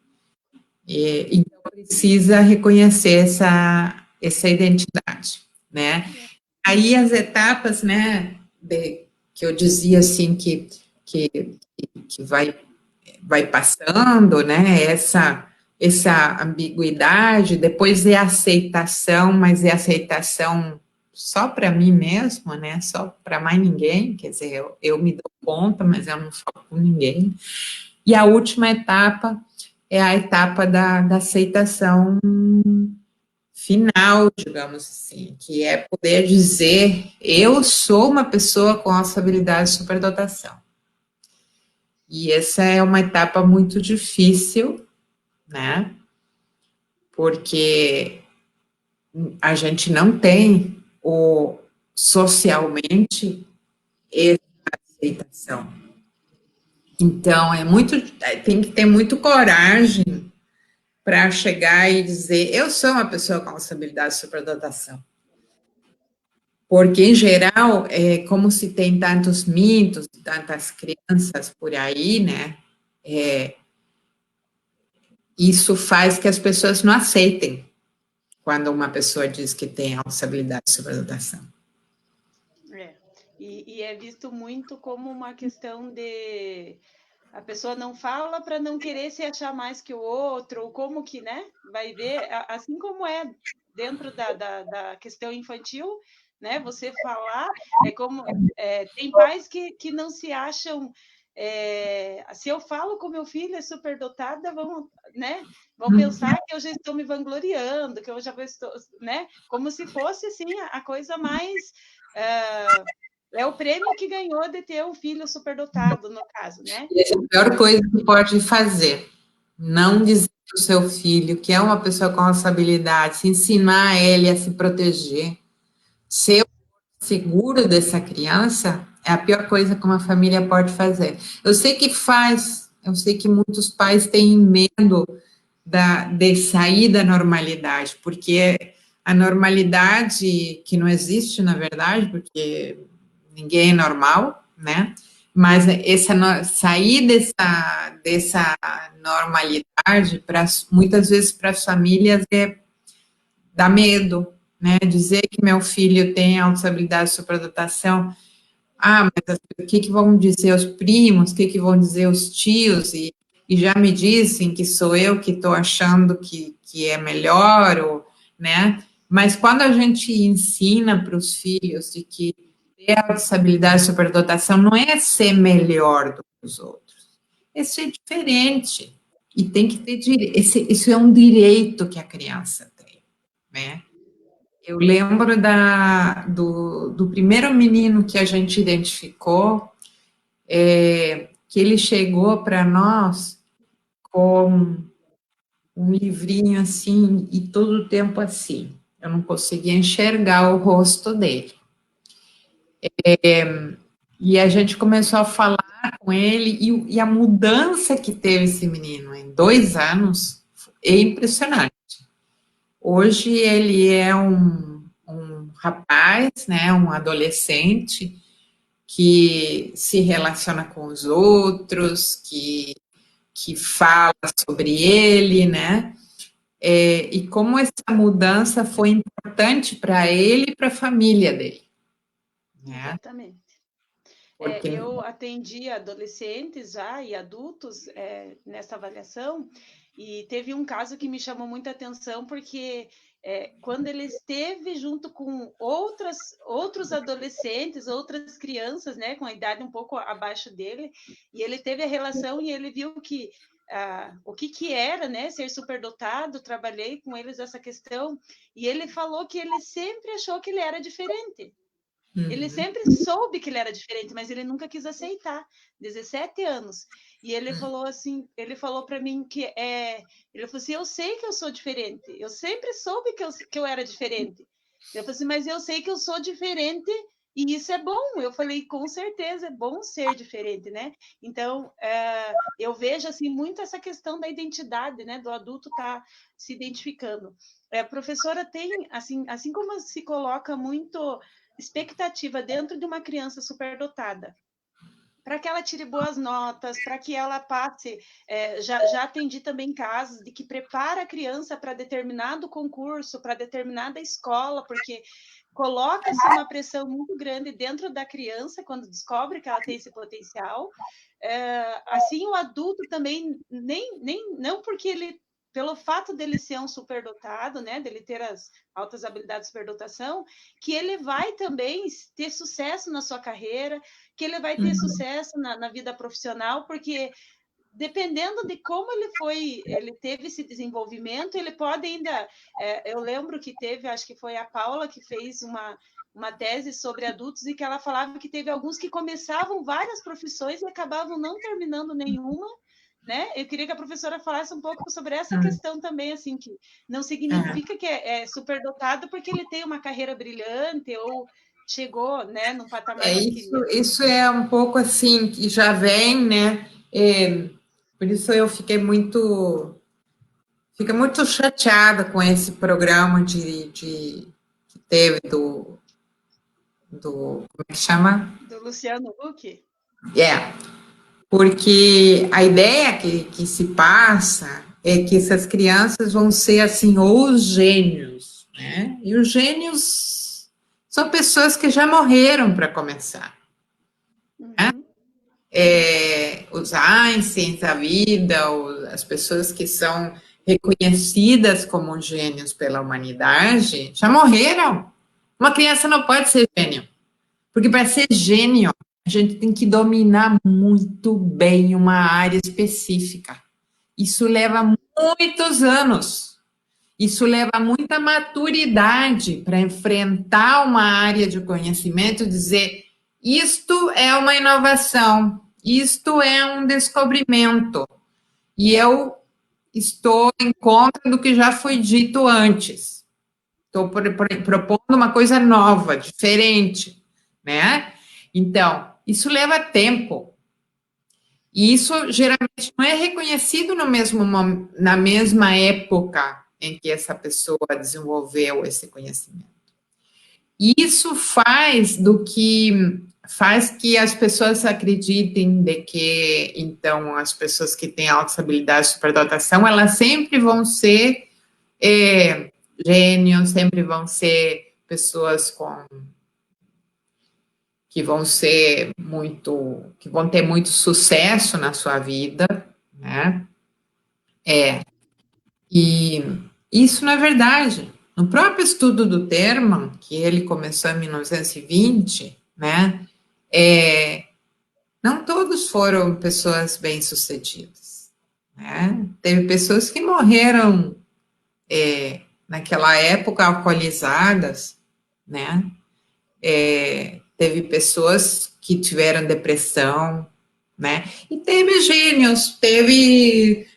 Então, precisa reconhecer essa identidade, né? Aí, as etapas, né, que eu dizia, assim, que vai passando, né, essa ambiguidade, depois é aceitação, mas é aceitação só para mim mesmo, né, só para mais ninguém, quer dizer, eu me dou conta, mas eu não falo com ninguém. E a última etapa é a etapa da aceitação final, digamos assim, que é poder dizer: eu sou uma pessoa com essa habilidade de superdotação. E essa é uma etapa muito difícil, né? Porque a gente não tem socialmente essa aceitação. Então, tem que ter muito coragem para chegar e dizer: eu sou uma pessoa com habilidade de superdotação. Porque, em geral, como se tem tantos mitos, tantas crianças por aí, né? Isso faz que as pessoas não aceitem quando uma pessoa diz que tem habilidade de superdotação. E é visto muito como uma questão de A pessoa não fala para não querer se achar mais que o outro, ou como que, né? Vai ver, assim como é dentro da questão infantil, né? Você falar é como tem pais que não se acham. Se eu falo com meu filho é superdotada, vão, né? Vão pensar que eu já estou me vangloriando, que eu já estou, né? Como se fosse assim a coisa mais é o prêmio que ganhou de ter um filho superdotado, no caso, né? Essa é a pior coisa que pode fazer. Não dizer para o seu filho que é uma pessoa com responsabilidade, se ensinar ele a se proteger, ser seguro dessa criança, é a pior coisa que uma família pode fazer. Eu sei que muitos pais têm medo de sair da normalidade, porque a normalidade que não existe, na verdade, porque ninguém é normal, né? Mas sair dessa normalidade, muitas vezes para as famílias, dá medo, né? Dizer que meu filho tem autoestabilidade de superdotação, mas o que vão dizer os primos, o que vão dizer os tios, e já me dizem que sou eu que estou achando que é melhor, né? Mas quando a gente ensina para os filhos de que ter autoestabilidade e superdotação não é ser melhor do que os outros, é ser diferente. E tem que ter direito. Isso é um direito que a criança tem, né? Eu lembro do primeiro menino que a gente identificou, que ele chegou para nós com um livrinho assim, e todo o tempo assim. Eu não conseguia enxergar o rosto dele. E a gente começou a falar com ele, e a mudança que teve esse menino em 2 anos é impressionante. Hoje ele é um rapaz, né, um adolescente, que se relaciona com os outros, que fala sobre ele, né? E como essa mudança foi importante para ele e para a família dele, né? Exatamente. Porque Eu atendi adolescentes já e adultos nessa avaliação, e teve um caso que me chamou muita atenção, porque quando ele esteve junto com outros adolescentes, outras crianças, né, com a idade um pouco abaixo dele, e ele teve a relação e ele viu que o que era, né, ser superdotado, trabalhei com eles essa questão, e ele falou que ele sempre achou que ele era diferente. Ele sempre soube que ele era diferente, mas ele nunca quis aceitar. 17 anos. E ele falou assim, ele falou para mim ele falou assim, eu sei que eu sou diferente. Eu sempre soube que eu era diferente. Ele falou assim, mas eu sei que eu sou diferente e isso é bom. Eu falei, com certeza é bom ser diferente, né? Então, eu vejo assim muito essa questão da identidade, né? Do adulto estar se identificando. A professora tem, assim como se coloca muito expectativa dentro de uma criança superdotada, para que ela tire boas notas, para que ela passe. Já atendi também casos de que prepara a criança para determinado concurso, para determinada escola, porque coloca-se uma pressão muito grande dentro da criança quando descobre que ela tem esse potencial. Assim, o adulto também, não porque ele pelo fato dele ser um superdotado, né, dele ter as altas habilidades de superdotação, que ele vai também ter sucesso na sua carreira, que ele vai ter sucesso na vida profissional, porque dependendo de como ele teve esse desenvolvimento, ele pode ainda. Eu lembro que teve, acho que foi a Paula que fez uma tese sobre adultos e que ela falava que teve alguns que começavam várias profissões e acabavam não terminando nenhuma, né? Eu queria que a professora falasse um pouco sobre essa questão também, assim, que não significa que é superdotado porque ele tem uma carreira brilhante ou chegou, né, num patamar que queria. Isso é um pouco assim, que já vem, né? Por isso eu fiquei muito chateada com esse programa que teve como é que chama? Do Luciano Huck? Porque a ideia que se passa é que essas crianças vão ser assim, os gênios, né? E os gênios são pessoas que já morreram para começar, né? Uhum. os Einsteins da vida, as pessoas que são reconhecidas como gênios pela humanidade, já morreram. Uma criança não pode ser gênio, porque para ser gênio, a gente tem que dominar muito bem uma área específica. Isso leva muitos anos. Isso leva muita maturidade para enfrentar uma área de conhecimento e dizer: isto é uma inovação, isto é um descobrimento, e eu estou em contra do que já foi dito antes. Estou propondo uma coisa nova, diferente, né? Então, isso leva tempo. E isso geralmente não é reconhecido na mesma época em que essa pessoa desenvolveu esse conhecimento. Isso faz que as pessoas acreditem de que, então, as pessoas que têm alta habilidade de superdotação, elas sempre vão ser gênios, sempre vão ser pessoas que vão ter muito sucesso na sua vida, né? E isso não é verdade. No próprio estudo do Terman, que ele começou em 1920, né? Não todos foram pessoas bem-sucedidas, né? Teve pessoas que morreram naquela época alcoolizadas, né? Teve pessoas que tiveram depressão, né? E teve gênios,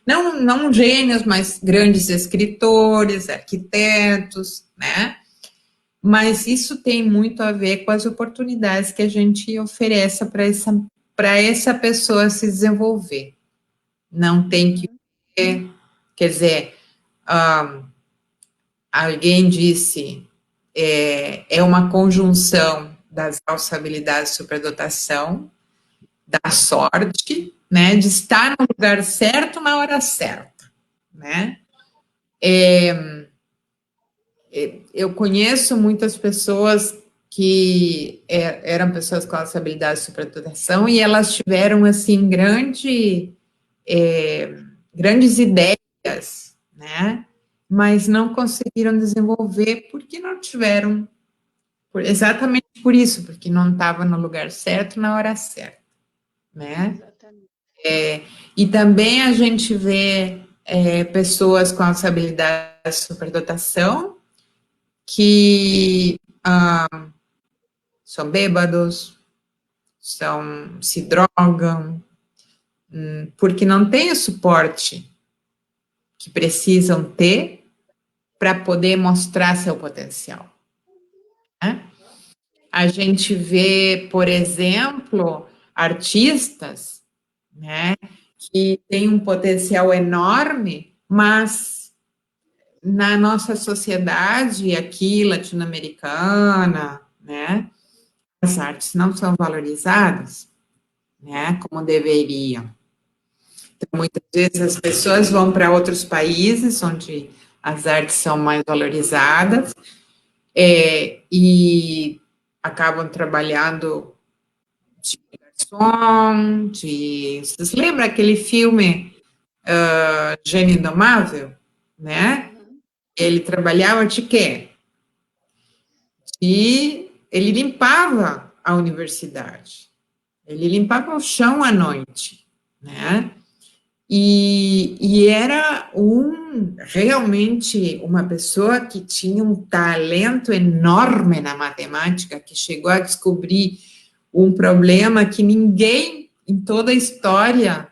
não gênios, mas grandes escritores, arquitetos, né? Mas isso tem muito a ver com as oportunidades que a gente oferece para essa pessoa se desenvolver. Não tem que ver, quer dizer, alguém disse, é uma conjunção das altas habilidades de superdotação, da sorte, né, de estar no lugar certo na hora certa, né? Eu conheço muitas pessoas que eram pessoas com altas habilidades de superdotação e elas tiveram, assim, grandes ideias, né? Mas não conseguiram desenvolver porque não tiveram, exatamente por isso, porque não estava no lugar certo na hora certa, né? Exatamente. E também a gente vê pessoas com altas habilidades de superdotação que são bêbados, se drogam, porque não têm o suporte que precisam ter para poder mostrar seu potencial, né? A gente vê, por exemplo, artistas, né, que têm um potencial enorme, mas na nossa sociedade aqui latino-americana, né, as artes não são valorizadas, né, como deveriam. Então, muitas vezes as pessoas vão para outros países onde as artes são mais valorizadas e acabam trabalhando de garçom, Vocês lembram aquele filme Gênio Indomável, né? Ele trabalhava de quê? E ele limpava a universidade. Ele limpava o chão à noite, né? E era realmente uma pessoa que tinha um talento enorme na matemática, que chegou a descobrir um problema que ninguém em toda a história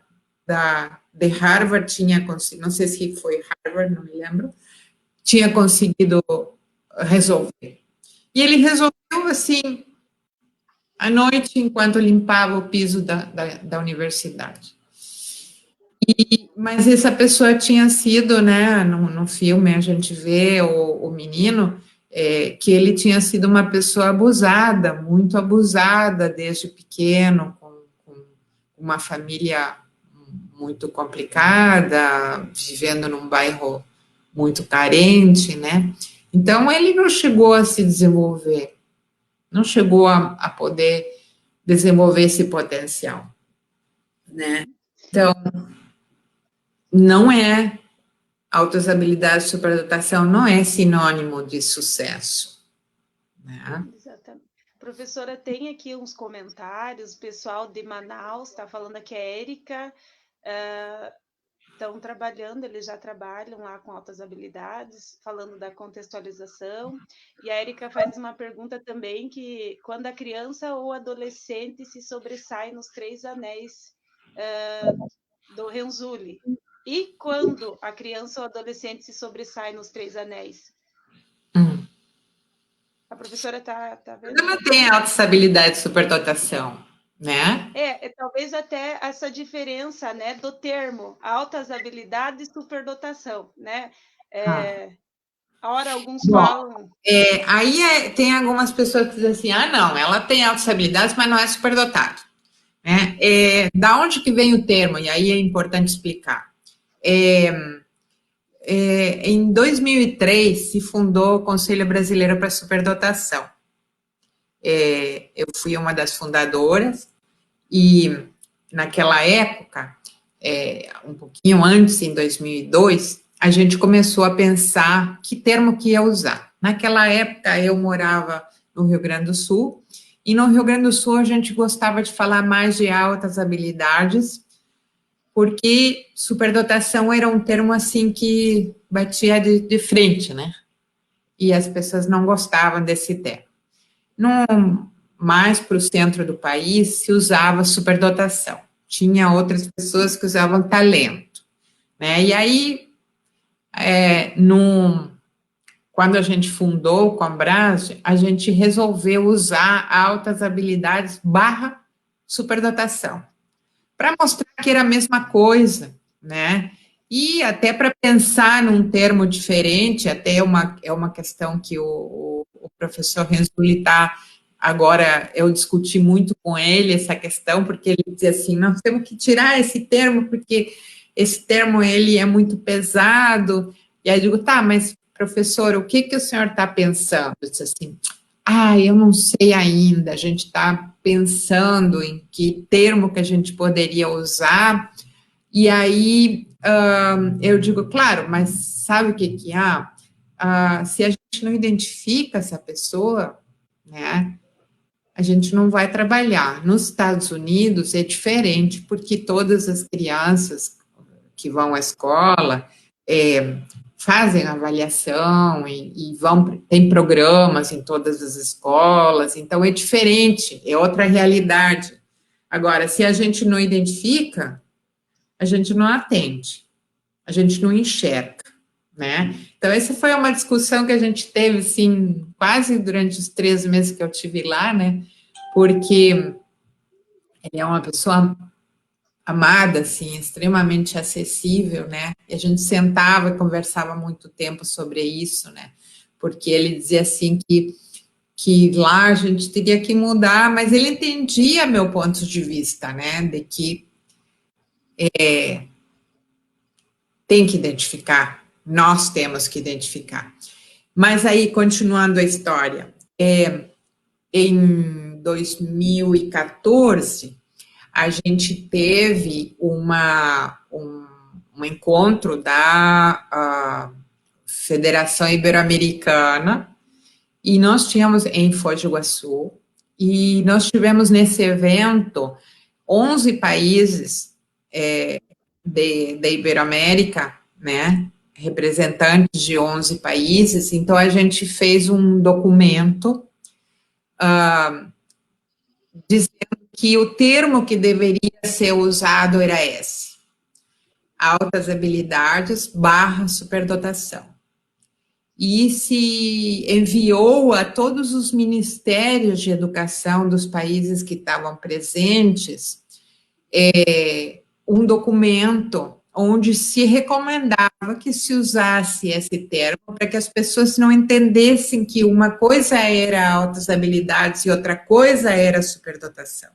de Harvard tinha conseguido, não sei se foi Harvard, não me lembro, tinha conseguido resolver. E ele resolveu assim, à noite, enquanto limpava o piso da universidade. Mas essa pessoa tinha sido, né, no filme a gente vê o menino, que ele tinha sido uma pessoa abusada, muito abusada desde pequeno, com uma família muito complicada, vivendo num bairro muito carente, né? Então ele não chegou a se desenvolver, não chegou a poder desenvolver esse potencial, né? Então, não é altas habilidades, superdotação não é sinônimo de sucesso, né? Exatamente. Professora, tem aqui uns comentários, o pessoal de Manaus está falando aqui, a Érica, estão trabalhando, eles já trabalham lá com altas habilidades, falando da contextualização. E a Érica faz uma pergunta também, que quando a criança ou adolescente se sobressai nos 3 anéis do Renzulli, e quando a criança ou adolescente se sobressai nos 3 anéis? A professora está vendo? Não tem altas habilidades, superdotação, né? Talvez até essa diferença, né, do termo altas habilidades e superdotação, né? A hora alguns Bom, falam. aí tem algumas pessoas que dizem assim, não, ela tem altas habilidades, mas não é superdotada, né? Da onde que vem o termo? E aí é importante explicar. Em 2003 se fundou o Conselho Brasileiro para Superdotação. Eu fui uma das fundadoras e naquela época, um pouquinho antes, em 2002, a gente começou a pensar que termo que ia usar. Naquela época, eu morava no Rio Grande do Sul, e no Rio Grande do Sul a gente gostava de falar mais de altas habilidades, porque superdotação era um termo assim que batia de frente, né? E as pessoas não gostavam desse termo. Mais para o centro do país se usava superdotação. Tinha outras pessoas que usavam talento, né? E aí, quando a gente fundou com a Brase, a gente resolveu usar altas habilidades barra superdotação, para mostrar que era a mesma coisa, né? E até para pensar num termo diferente, até é uma questão que o professor Renzulli está. Agora, eu discuti muito com ele essa questão, porque ele dizia assim, nós temos que tirar esse termo, porque esse termo, ele é muito pesado. E aí eu digo, tá, mas, professor, o que o senhor está pensando? Ele disse assim, eu não sei ainda, a gente está pensando em que termo que a gente poderia usar, e aí eu digo, claro, mas sabe o que há? Se a gente não identifica essa pessoa, né, a gente não vai trabalhar. Nos Estados Unidos é diferente, porque todas as crianças que vão à escola fazem avaliação e tem programas em todas as escolas, então é diferente, é outra realidade. Agora, se a gente não identifica, a gente não atende, a gente não enxerga, né? Então, essa foi uma discussão que a gente teve, assim, quase durante os 3 meses que eu tive lá, né? Porque ele é uma pessoa amada, assim, extremamente acessível, né? E a gente sentava e conversava muito tempo sobre isso, né? Porque ele dizia assim que lá a gente teria que mudar, mas ele entendia meu ponto de vista, né? De que tem que identificar, nós temos que identificar. Mas aí, continuando a história, em 2014, a gente teve um encontro da Federação Ibero-Americana, e nós tínhamos em Foz do Iguaçu, e nós tivemos nesse evento 11 países da Iberoamérica, né, representantes de 11 países, então a gente fez um documento dizendo que o termo que deveria ser usado era esse, altas habilidades barra superdotação. E se enviou a todos os ministérios de educação dos países que estavam presentes um documento onde se recomendava que se usasse esse termo para que as pessoas não entendessem que uma coisa era altas habilidades e outra coisa era superdotação.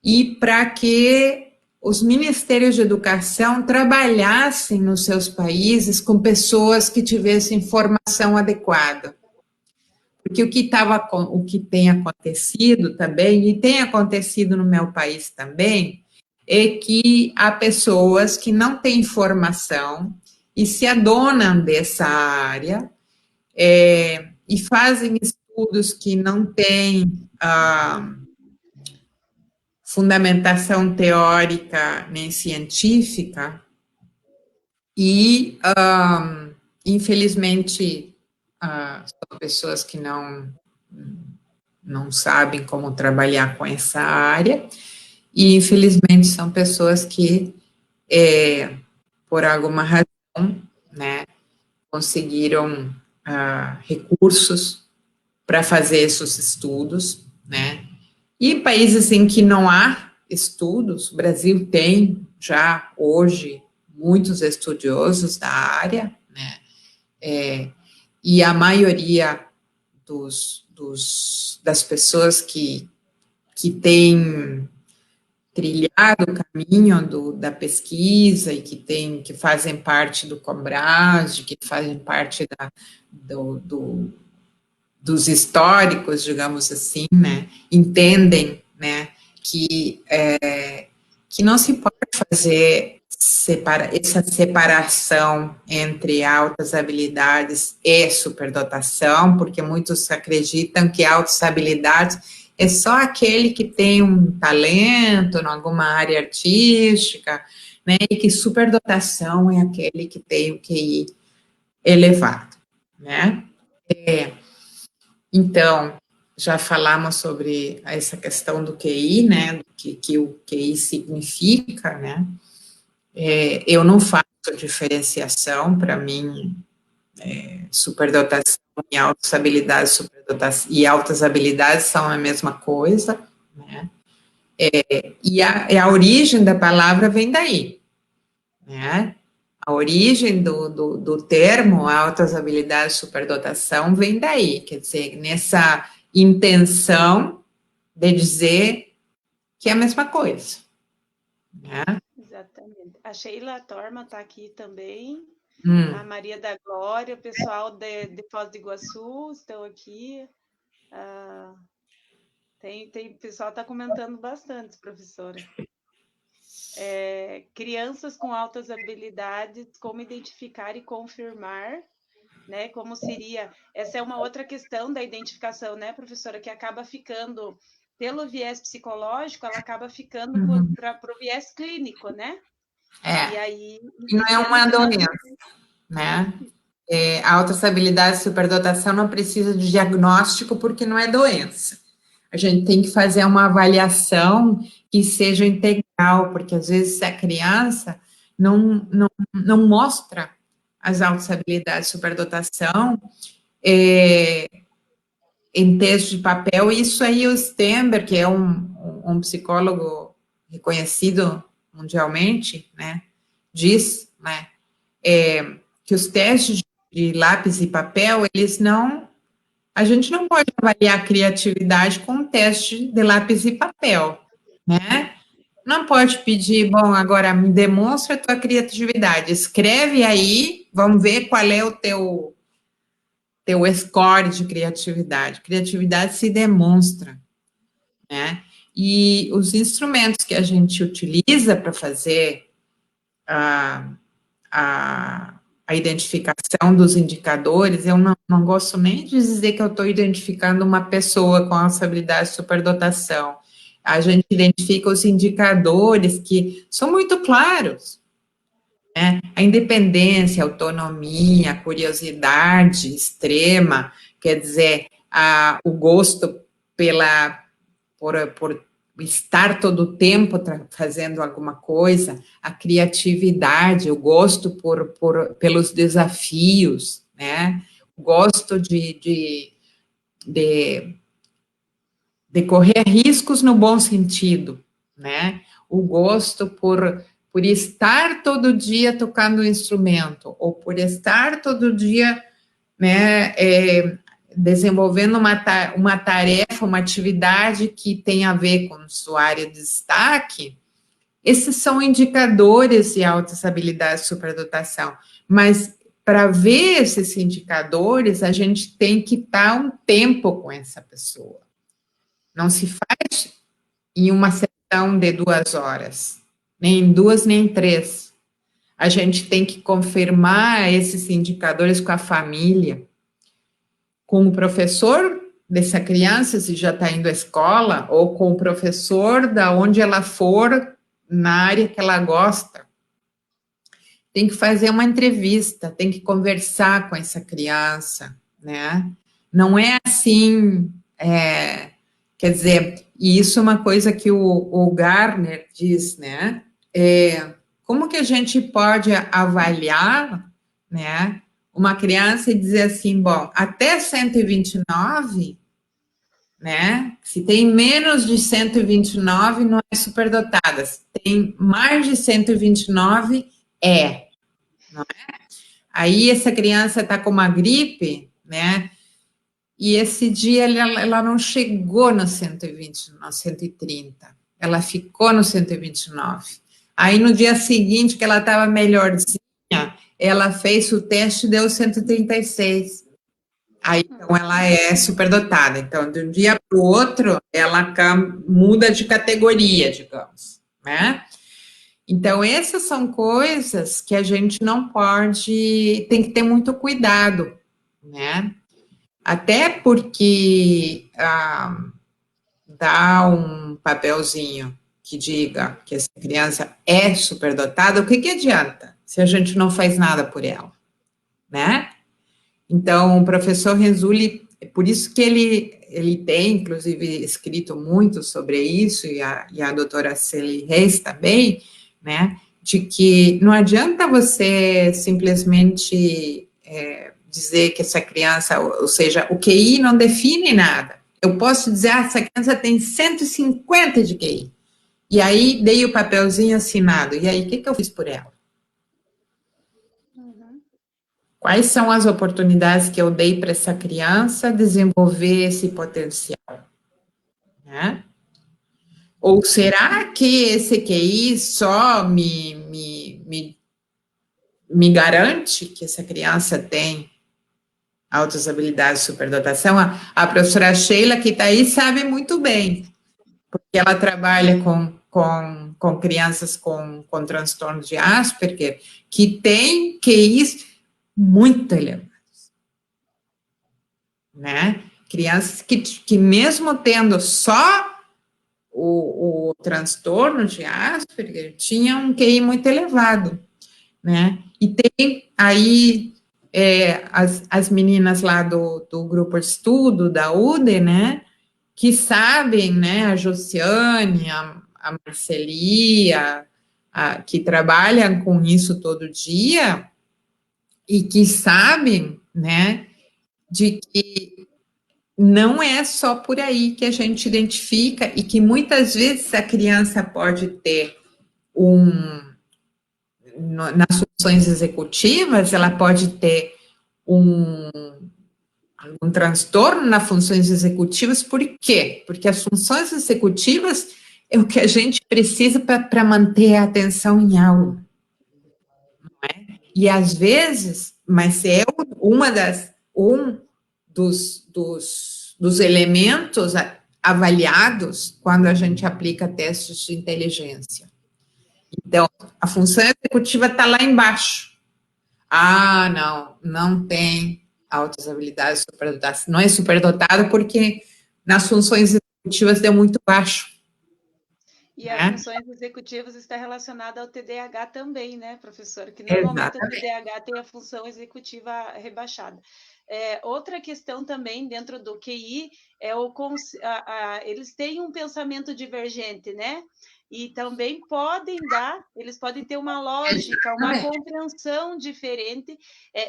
E para que os ministérios de educação trabalhassem nos seus países com pessoas que tivessem formação adequada. Porque o que tem acontecido também, e tem acontecido no meu país também, é que há pessoas que não têm formação e se adonam dessa área, e fazem estudos que não têm fundamentação teórica nem científica, e, infelizmente, são pessoas que não sabem como trabalhar com essa área, e, infelizmente, são pessoas que, por alguma razão, né, conseguiram recursos para fazer esses estudos, né, e países em que não há estudos, o Brasil tem já hoje muitos estudiosos da área, né, e a maioria das pessoas que têm trilhado o caminho da pesquisa e que fazem parte do COBRASD, que fazem parte dos históricos, digamos assim, né, entendem, né, que não se pode fazer essa separação entre altas habilidades e superdotação, porque muitos acreditam que altas habilidades é só aquele que tem um talento em alguma área artística, né, e que superdotação é aquele que tem o QI elevado, né. Então, já falamos sobre essa questão do QI, né, do que o QI significa, né. Eu não faço diferenciação, para mim, superdotação e altas habilidades, superdotação e altas habilidades são a mesma coisa, né. E a origem da palavra vem daí, né. A origem do termo altas habilidades, superdotação vem daí, quer dizer, nessa intenção de dizer que é a mesma coisa, né. Exatamente. A Sheila Torma está aqui também, a Hum. Maria da Glória, o pessoal de Foz do Iguaçu estão aqui. O pessoal está comentando bastante, professora. Crianças com altas habilidades, como identificar e confirmar, né? Como seria? Essa é uma outra questão da identificação, né, professora, que acaba ficando pelo viés psicológico, ela acaba ficando para o viés clínico, né? E aí, E não e é sendo uma que nós doença, né. Altas habilidades, superdotação não precisa de diagnóstico porque não é doença. A gente tem que fazer uma avaliação que seja integral, porque às vezes a criança não mostra as altas habilidades de superdotação em texto de papel, e isso aí o Stenberg, que é um psicólogo reconhecido mundialmente, né, diz, né, que os testes de lápis e papel, a gente não pode avaliar a criatividade com um teste de lápis e papel, né? Não pode pedir, bom, agora me demonstra a tua criatividade, escreve aí, vamos ver qual é o teu score de criatividade. Criatividade se demonstra, né? E os instrumentos que a gente utiliza para fazer a identificação dos indicadores, eu não gosto nem de dizer que eu estou identificando uma pessoa com essa habilidade de superdotação. A gente identifica os indicadores que são muito claros, né? A independência, a autonomia, a curiosidade extrema, quer dizer, o gosto por estar todo o tempo fazendo alguma coisa, a criatividade, o gosto pelos desafios, né? O gosto de correr riscos no bom sentido, né? O gosto por estar todo dia tocando um instrumento, ou por estar todo dia, né, desenvolvendo uma tarefa, uma atividade que tem a ver com sua área de destaque. Esses são indicadores de altas habilidades de superdotação, mas para ver esses indicadores, a gente tem que estar um tempo com essa pessoa. Não se faz em uma sessão de 2 horas, nem em 2, nem em 3. A gente tem que confirmar esses indicadores com a família, com o professor dessa criança, se já está indo à escola, ou com o professor da onde ela for, na área que ela gosta. Tem que fazer uma entrevista, tem que conversar com essa criança, né? Não é assim, quer dizer, e isso é uma coisa que o Garner diz, né? Como que a gente pode avaliar, né, uma criança e dizer assim, bom, até 129, né, se tem menos de 129, não é superdotada, se tem mais de 129, não é? Aí essa criança está com uma gripe, né, e esse dia ela não chegou no 120, no 130, ela ficou no 129. Aí no dia seguinte, que ela estava melhorzinha, ela fez o teste e deu 136. Aí, então, ela é superdotada. Então, de um dia para o outro, ela muda de categoria, digamos, né? Então, essas são coisas que a gente não pode, tem que ter muito cuidado, né? Até porque dá um papelzinho que diga que essa criança é superdotada, o que que adianta se a gente não faz nada por ela, né? Então, o professor Renzulli, é por isso que ele tem, inclusive, escrito muito sobre isso, e a doutora Celi Reis também, né, de que não adianta você simplesmente dizer que essa criança, ou seja, o QI não define nada. Eu posso dizer, essa criança tem 150 de QI. E aí, dei o papelzinho assinado. E aí, o que que eu fiz por ela? Quais são as oportunidades que eu dei para essa criança desenvolver esse potencial, né? Ou será que esse QI só me garante que essa criança tem altas habilidades de superdotação? A professora Sheila, que está aí, sabe muito bem, porque ela trabalha com crianças com transtorno de Asperger, que tem QIs muito elevados, né? Crianças que mesmo tendo só o transtorno de Asperger, tinham um QI muito elevado, né? E tem aí as meninas lá do grupo de estudo da UDE, né? Que sabem, né? A Josiane, a Marceli, que trabalham com isso todo dia e que sabem, né? De que não é só por aí que a gente identifica e que muitas vezes a criança pode ter nas funções executivas, ela pode ter um transtorno nas funções executivas, por quê? Porque as funções executivas é o que a gente precisa para manter a atenção em aula. Não é? E às vezes, mas é um dos elementos avaliados quando a gente aplica testes de inteligência. Então, a função executiva está lá embaixo. Não tem altas habilidades superdotadas. Não é superdotado porque nas funções executivas deu muito baixo. E as funções executivas está relacionada ao TDAH também, né, professor? Que normalmente o TDAH tem a função executiva rebaixada. Outra questão também dentro do QI é eles têm um pensamento divergente, né? E também eles podem ter uma lógica, uma compreensão diferente.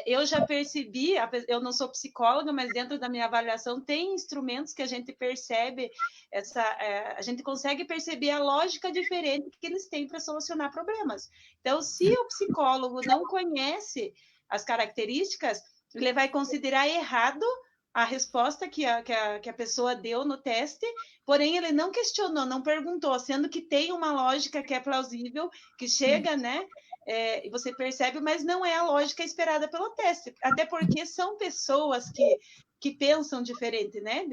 Eu já percebi, eu não sou psicóloga, mas dentro da minha avaliação tem instrumentos que a gente percebe a gente consegue perceber a lógica diferente que eles têm para solucionar problemas. Então, se o psicólogo não conhece as características, ele vai considerar errado a resposta que a pessoa deu no teste, porém ele não questionou, não perguntou, sendo que tem uma lógica que é plausível, que chega, né? E você percebe, mas não é a lógica esperada pelo teste, até porque são pessoas que pensam diferente, né?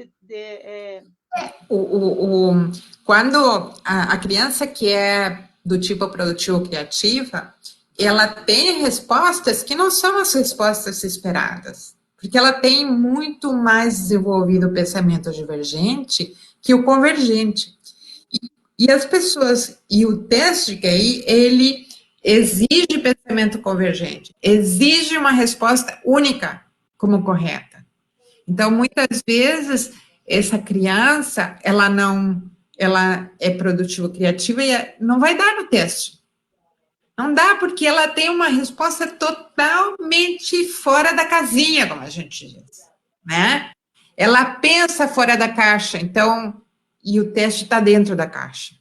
Quando a criança que é do tipo produtivo-criativa, ela tem respostas que não são as respostas esperadas, porque ela tem muito mais desenvolvido o pensamento divergente que o convergente. E as pessoas, e o teste de QI, ele exige pensamento convergente, exige uma resposta única como correta. Então, muitas vezes, essa criança, ela é produtiva criativa e não vai dar no teste. Não dá, porque ela tem uma resposta totalmente fora da casinha, como a gente diz, né? Ela pensa fora da caixa, então, e o teste está dentro da caixa,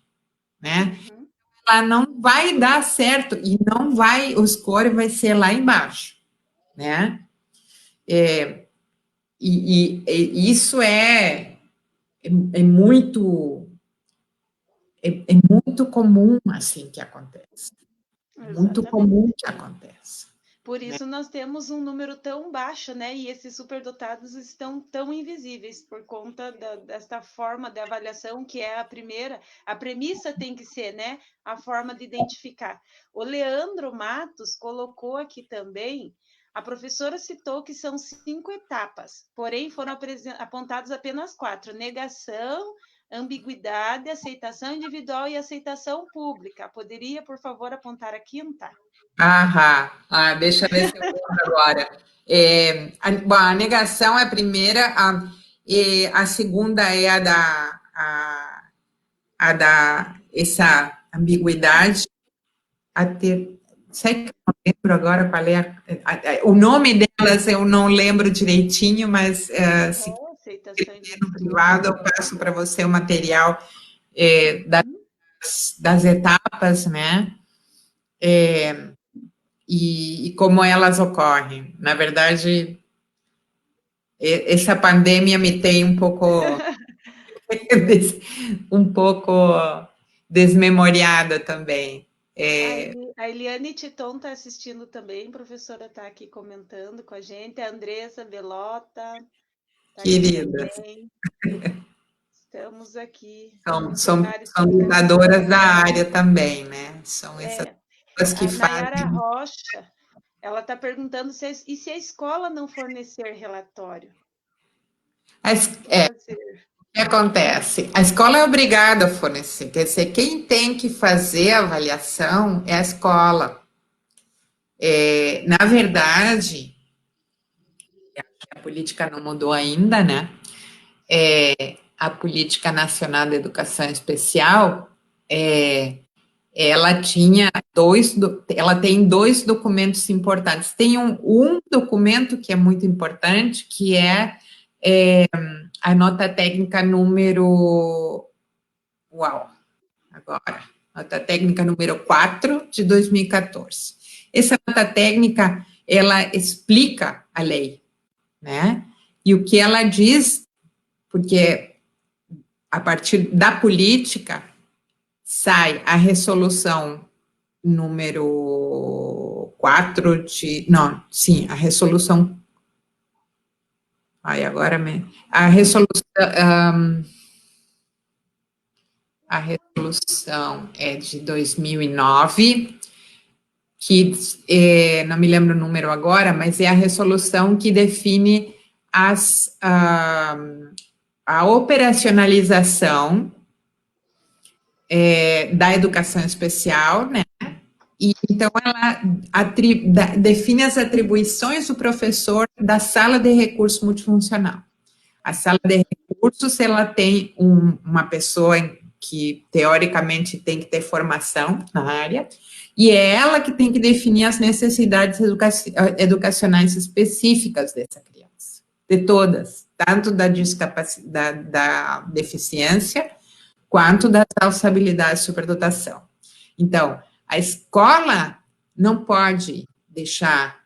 né? Uhum. Ela não vai dar certo e não vai, o score vai ser lá embaixo, né? E isso é muito muito comum assim que acontece. É muito Exatamente. comum que aconteça. Por isso nós temos um número tão baixo, né? E esses superdotados estão tão invisíveis por conta desta forma de avaliação que é a premissa tem que ser, né? A forma de identificar. O Leandro Matos colocou aqui também, a professora citou que são 5 etapas, porém foram apontadas apenas 4: negação, ambiguidade, aceitação individual e aceitação pública. Poderia, por favor, apontar a quinta? Deixa eu ver se eu lembro agora. Bom, a negação é a primeira, a segunda é a da essa ambiguidade, sei que eu não lembro agora qual é o nome delas, eu não lembro direitinho, mas se Aceitação no individual. privado eu passo para você o material Uhum. das etapas, né? E como elas ocorrem. Na verdade, essa pandemia me tem um pouco um pouco desmemoriada também. A Eliane Titon está assistindo também, a professora está aqui comentando com a gente, a Andressa Belota está aqui Queridas, também. Estamos aqui, são missionários pela lutadoras da caridade. área também, né? São essas pessoas que A Nayara fazem. Rocha, ela está perguntando e se a escola não fornecer relatório? O que fazer? O que acontece? A escola é obrigada a fornecer, quer dizer, quem tem que fazer a avaliação é a escola. Na verdade, a política não mudou ainda, né? A Política Nacional de Educação Especial, ela ela tem dois documentos importantes. Tem um documento que é muito importante, que é a nota técnica número. Uau! Agora, nota técnica número 4 de 2014. Essa nota técnica, ela explica a lei, né? E o que ela diz, porque a partir da política sai a resolução número 4 de. Não, sim, a resolução. Agora a resolução. A resolução é de 2009, que não me lembro o número agora, mas é a resolução que define a operacionalização da educação especial, né? E, então, ela define as atribuições do professor da sala de recurso multifuncional. A sala de recursos, ela tem uma pessoa que, teoricamente, tem que ter formação na área, e é ela que tem que definir as necessidades educacionais específicas dessa criança, de todas, tanto da deficiência, quanto das habilidades de superdotação. Então, a escola não pode deixar,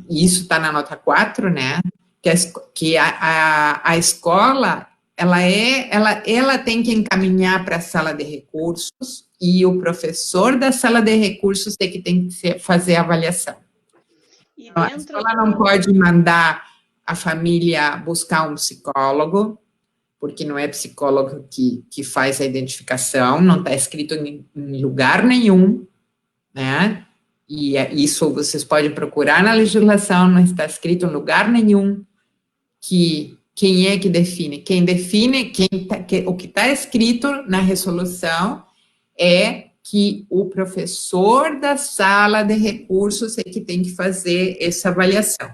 e isso está na nota 4, né, que a escola, ela tem que encaminhar para a sala de recursos e o professor da sala de recursos tem que fazer a avaliação. Então, a escola não pode mandar a família buscar um psicólogo, porque não é psicólogo que faz a identificação, não está escrito em lugar nenhum, né? E isso vocês podem procurar na legislação, não está escrito em lugar nenhum que quem é que define. Quem define, o que está escrito na resolução é que o professor da sala de recursos é que tem que fazer essa avaliação.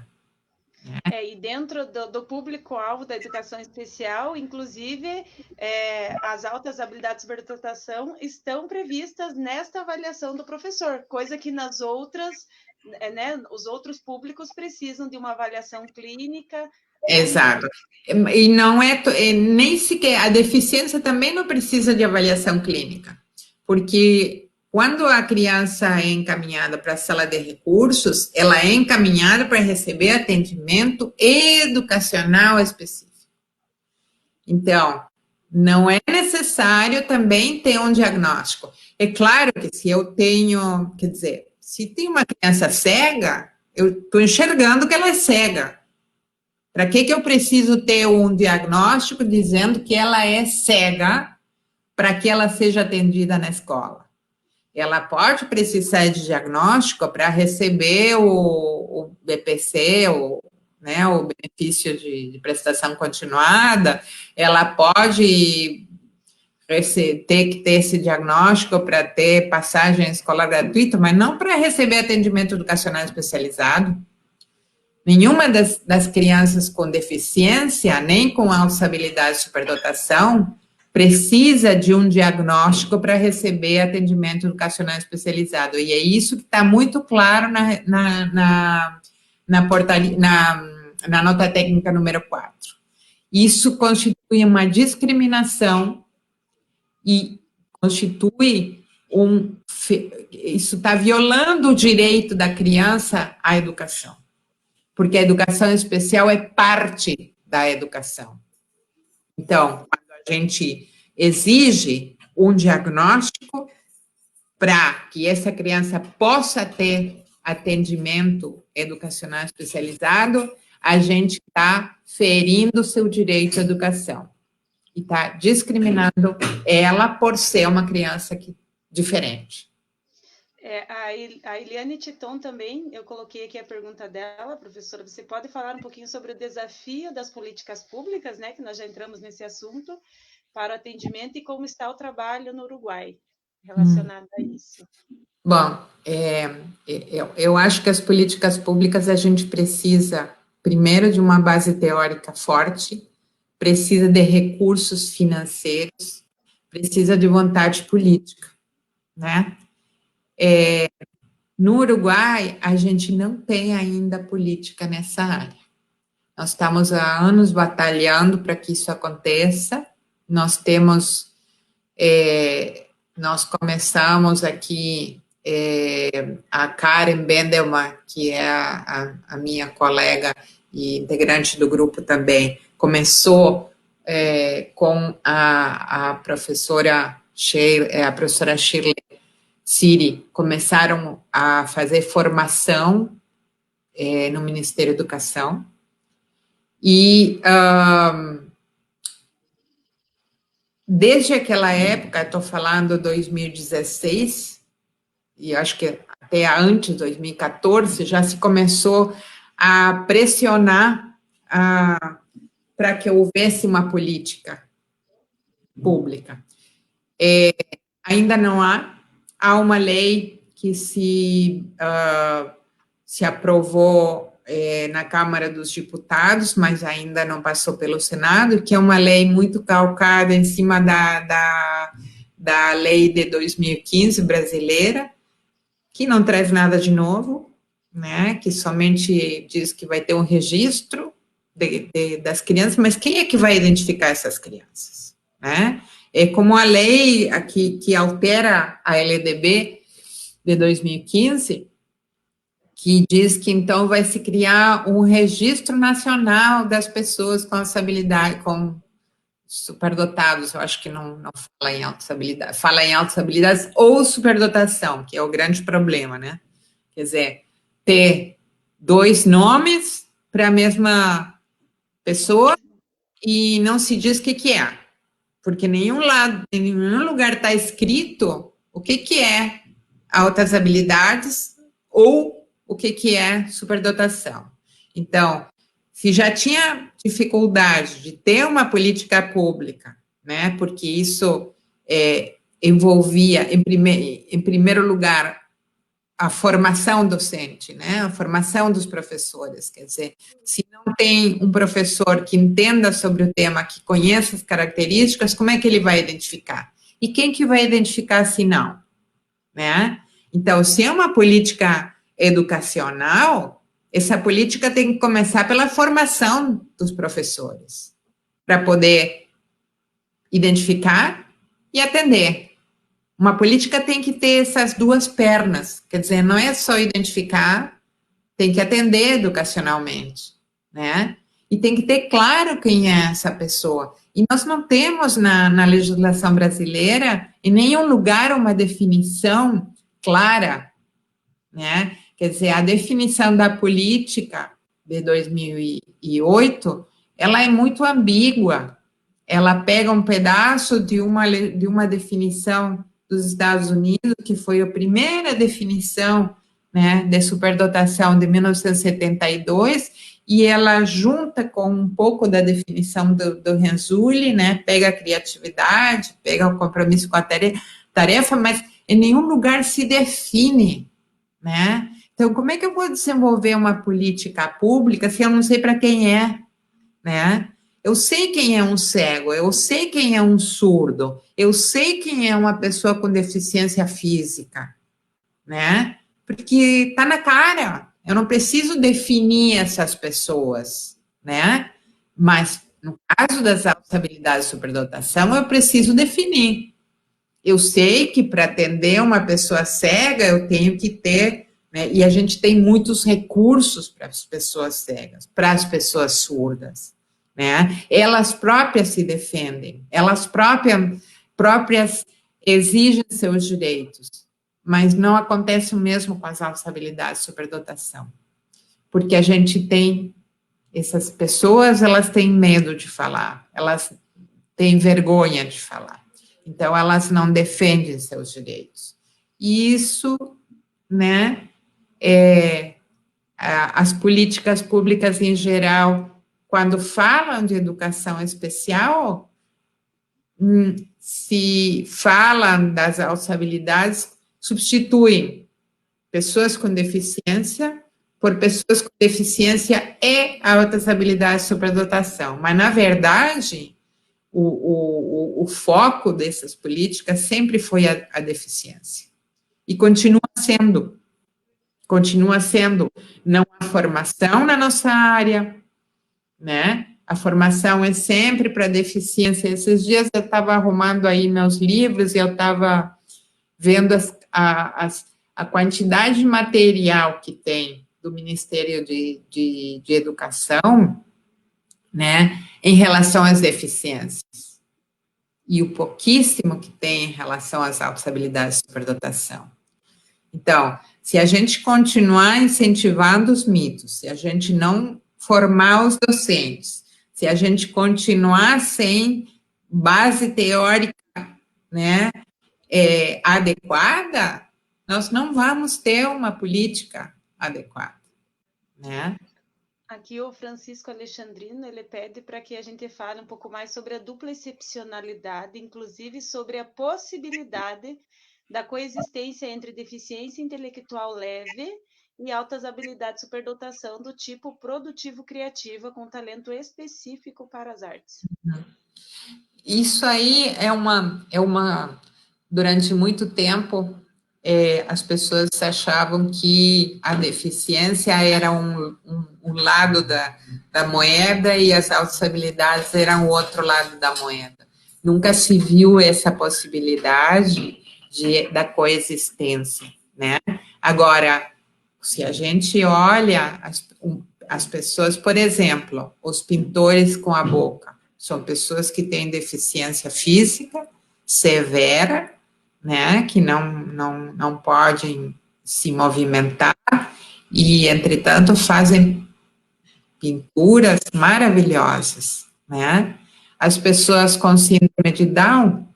E dentro do público-alvo da educação especial, inclusive, as altas habilidades de superdotação estão previstas nesta avaliação do professor, coisa que nas outras, né, os outros públicos precisam de uma avaliação clínica. Exato. E não nem sequer, a deficiência também não precisa de avaliação clínica, porque quando a criança é encaminhada para a sala de recursos, ela é encaminhada para receber atendimento educacional específico. Então, não é necessário também ter um diagnóstico. É claro que se eu tenho, quer dizer, se tem uma criança cega, eu estou enxergando que ela é cega. Para que eu preciso ter um diagnóstico dizendo que ela é cega para que ela seja atendida na escola? Ela pode precisar de diagnóstico para receber o BPC, né, o benefício de prestação continuada, ela pode ter que ter esse diagnóstico para ter passagem escolar gratuita, mas não para receber atendimento educacional especializado. Nenhuma das crianças com deficiência, nem com alta habilidade e superdotação, precisa de um diagnóstico para receber atendimento educacional especializado. E é isso que está muito claro na portaria, na nota técnica número 4. Isso constitui uma discriminação e constitui isso está violando o direito da criança à educação, porque a educação especial é parte da educação. Então, quando a gente exige um diagnóstico para que essa criança possa ter atendimento educacional especializado, a gente está ferindo o seu direito à educação e está discriminando ela por ser uma criança diferente. A Eliane Titon também, eu coloquei aqui a pergunta dela, professora, você pode falar um pouquinho sobre o desafio das políticas públicas, né, que nós já entramos nesse assunto, para o atendimento e como está o trabalho no Uruguai relacionado a isso? Bom, eu acho que as políticas públicas a gente precisa, primeiro, de uma base teórica forte, precisa de recursos financeiros, precisa de vontade política, né? No Uruguai, a gente não tem ainda política nessa área. Nós estamos há anos batalhando para que isso aconteça. Nós começamos aqui, a Karen Bendelman, que é a minha colega e integrante do grupo também, começou com a professora Shirley Siri, começaram a fazer formação no Ministério da Educação e desde aquela época, estou falando 2016, e acho que até antes, 2014, já se começou a pressionar para que houvesse uma política pública. Ainda não há uma lei que se aprovou na Câmara dos Deputados, mas ainda não passou pelo Senado, que é uma lei muito calcada em cima da lei de 2015 brasileira, que não traz nada de novo, né, que somente diz que vai ter um registro das crianças, mas quem é que vai identificar essas crianças, né? É como a lei aqui que altera a LDB de 2015, que diz que, então, vai se criar um registro nacional das pessoas com essa habilidade, com superdotados, eu acho que não fala em altas habilidades, fala em altas habilidades ou superdotação, que é o grande problema, né? Quer dizer, ter dois nomes para a mesma pessoa, e não se diz o que é, porque em nenhum lugar está escrito o que é altas habilidades ou o que é superdotação. Então, se já tinha dificuldade de ter uma política pública, né, porque isso envolvia, em primeiro lugar, a formação docente, né, a formação dos professores, quer dizer, se não tem um professor que entenda sobre o tema, que conheça as características, como é que ele vai identificar? E quem que vai identificar se não? Né? Então, se é uma política educacional, essa política tem que começar pela formação dos professores, para poder identificar e atender. Uma política tem que ter essas duas pernas, quer dizer, não é só identificar, tem que atender educacionalmente, né? E tem que ter claro quem é essa pessoa. E nós não temos na legislação brasileira, em nenhum lugar, uma definição clara, né? Quer dizer, a definição da política de 2008, ela é muito ambígua. Ela pega um pedaço de uma definição dos Estados Unidos, que foi a primeira definição, né, de superdotação de 1972, e ela junta com um pouco da definição do Renzulli, né, pega a criatividade, pega o compromisso com a tarefa, mas em nenhum lugar se define, né? Então, como é que eu vou desenvolver uma política pública se eu não sei para quem é, né? Eu sei quem é um cego, eu sei quem é um surdo, eu sei quem é uma pessoa com deficiência física, né? Porque está na cara, eu não preciso definir essas pessoas, né? Mas, no caso das altas habilidades de superdotação, eu preciso definir. Eu sei que para atender uma pessoa cega, eu tenho que ter, né? E a gente tem muitos recursos para as pessoas cegas, para as pessoas surdas, né? Elas próprias se defendem, elas próprias exigem seus direitos, mas não acontece o mesmo com as altas habilidades de superdotação, porque a gente tem, essas pessoas, elas têm medo de falar, elas têm vergonha de falar, então elas não defendem seus direitos. E isso, né, as políticas públicas em geral, quando falam de educação especial, se falam das altas habilidades, substituem pessoas com deficiência por pessoas com deficiência e altas habilidades de superdotação. Mas, na verdade, o foco dessas políticas sempre foi a deficiência. E continua sendo, não a formação na nossa área, né? A formação é sempre para deficiência. Esses dias eu estava arrumando aí meus livros e eu estava vendo a quantidade de material que tem do Ministério de Educação, né, em relação às deficiências. E o pouquíssimo que tem em relação às altas habilidades de superdotação. Então, se a gente continuar incentivando os mitos, se a gente não formar os docentes, se a gente continuar sem base teórica, né, adequada, nós não vamos ter uma política adequada, né? Aqui o Francisco Alexandrino, ele pede para que a gente fale um pouco mais sobre a dupla excepcionalidade, inclusive sobre a possibilidade da coexistência entre deficiência intelectual leve e altas habilidades de superdotação do tipo produtivo-criativa com talento específico para as artes. Isso aí durante muito tempo, as pessoas achavam que a deficiência era um lado da moeda e as altas habilidades eram o outro lado da moeda. Nunca se viu essa possibilidade da coexistência, né? Agora, se a gente olha as pessoas, por exemplo, os pintores com a boca, são pessoas que têm deficiência física severa, né, que não podem se movimentar e, entretanto, fazem pinturas maravilhosas, né? As pessoas com síndrome de Down,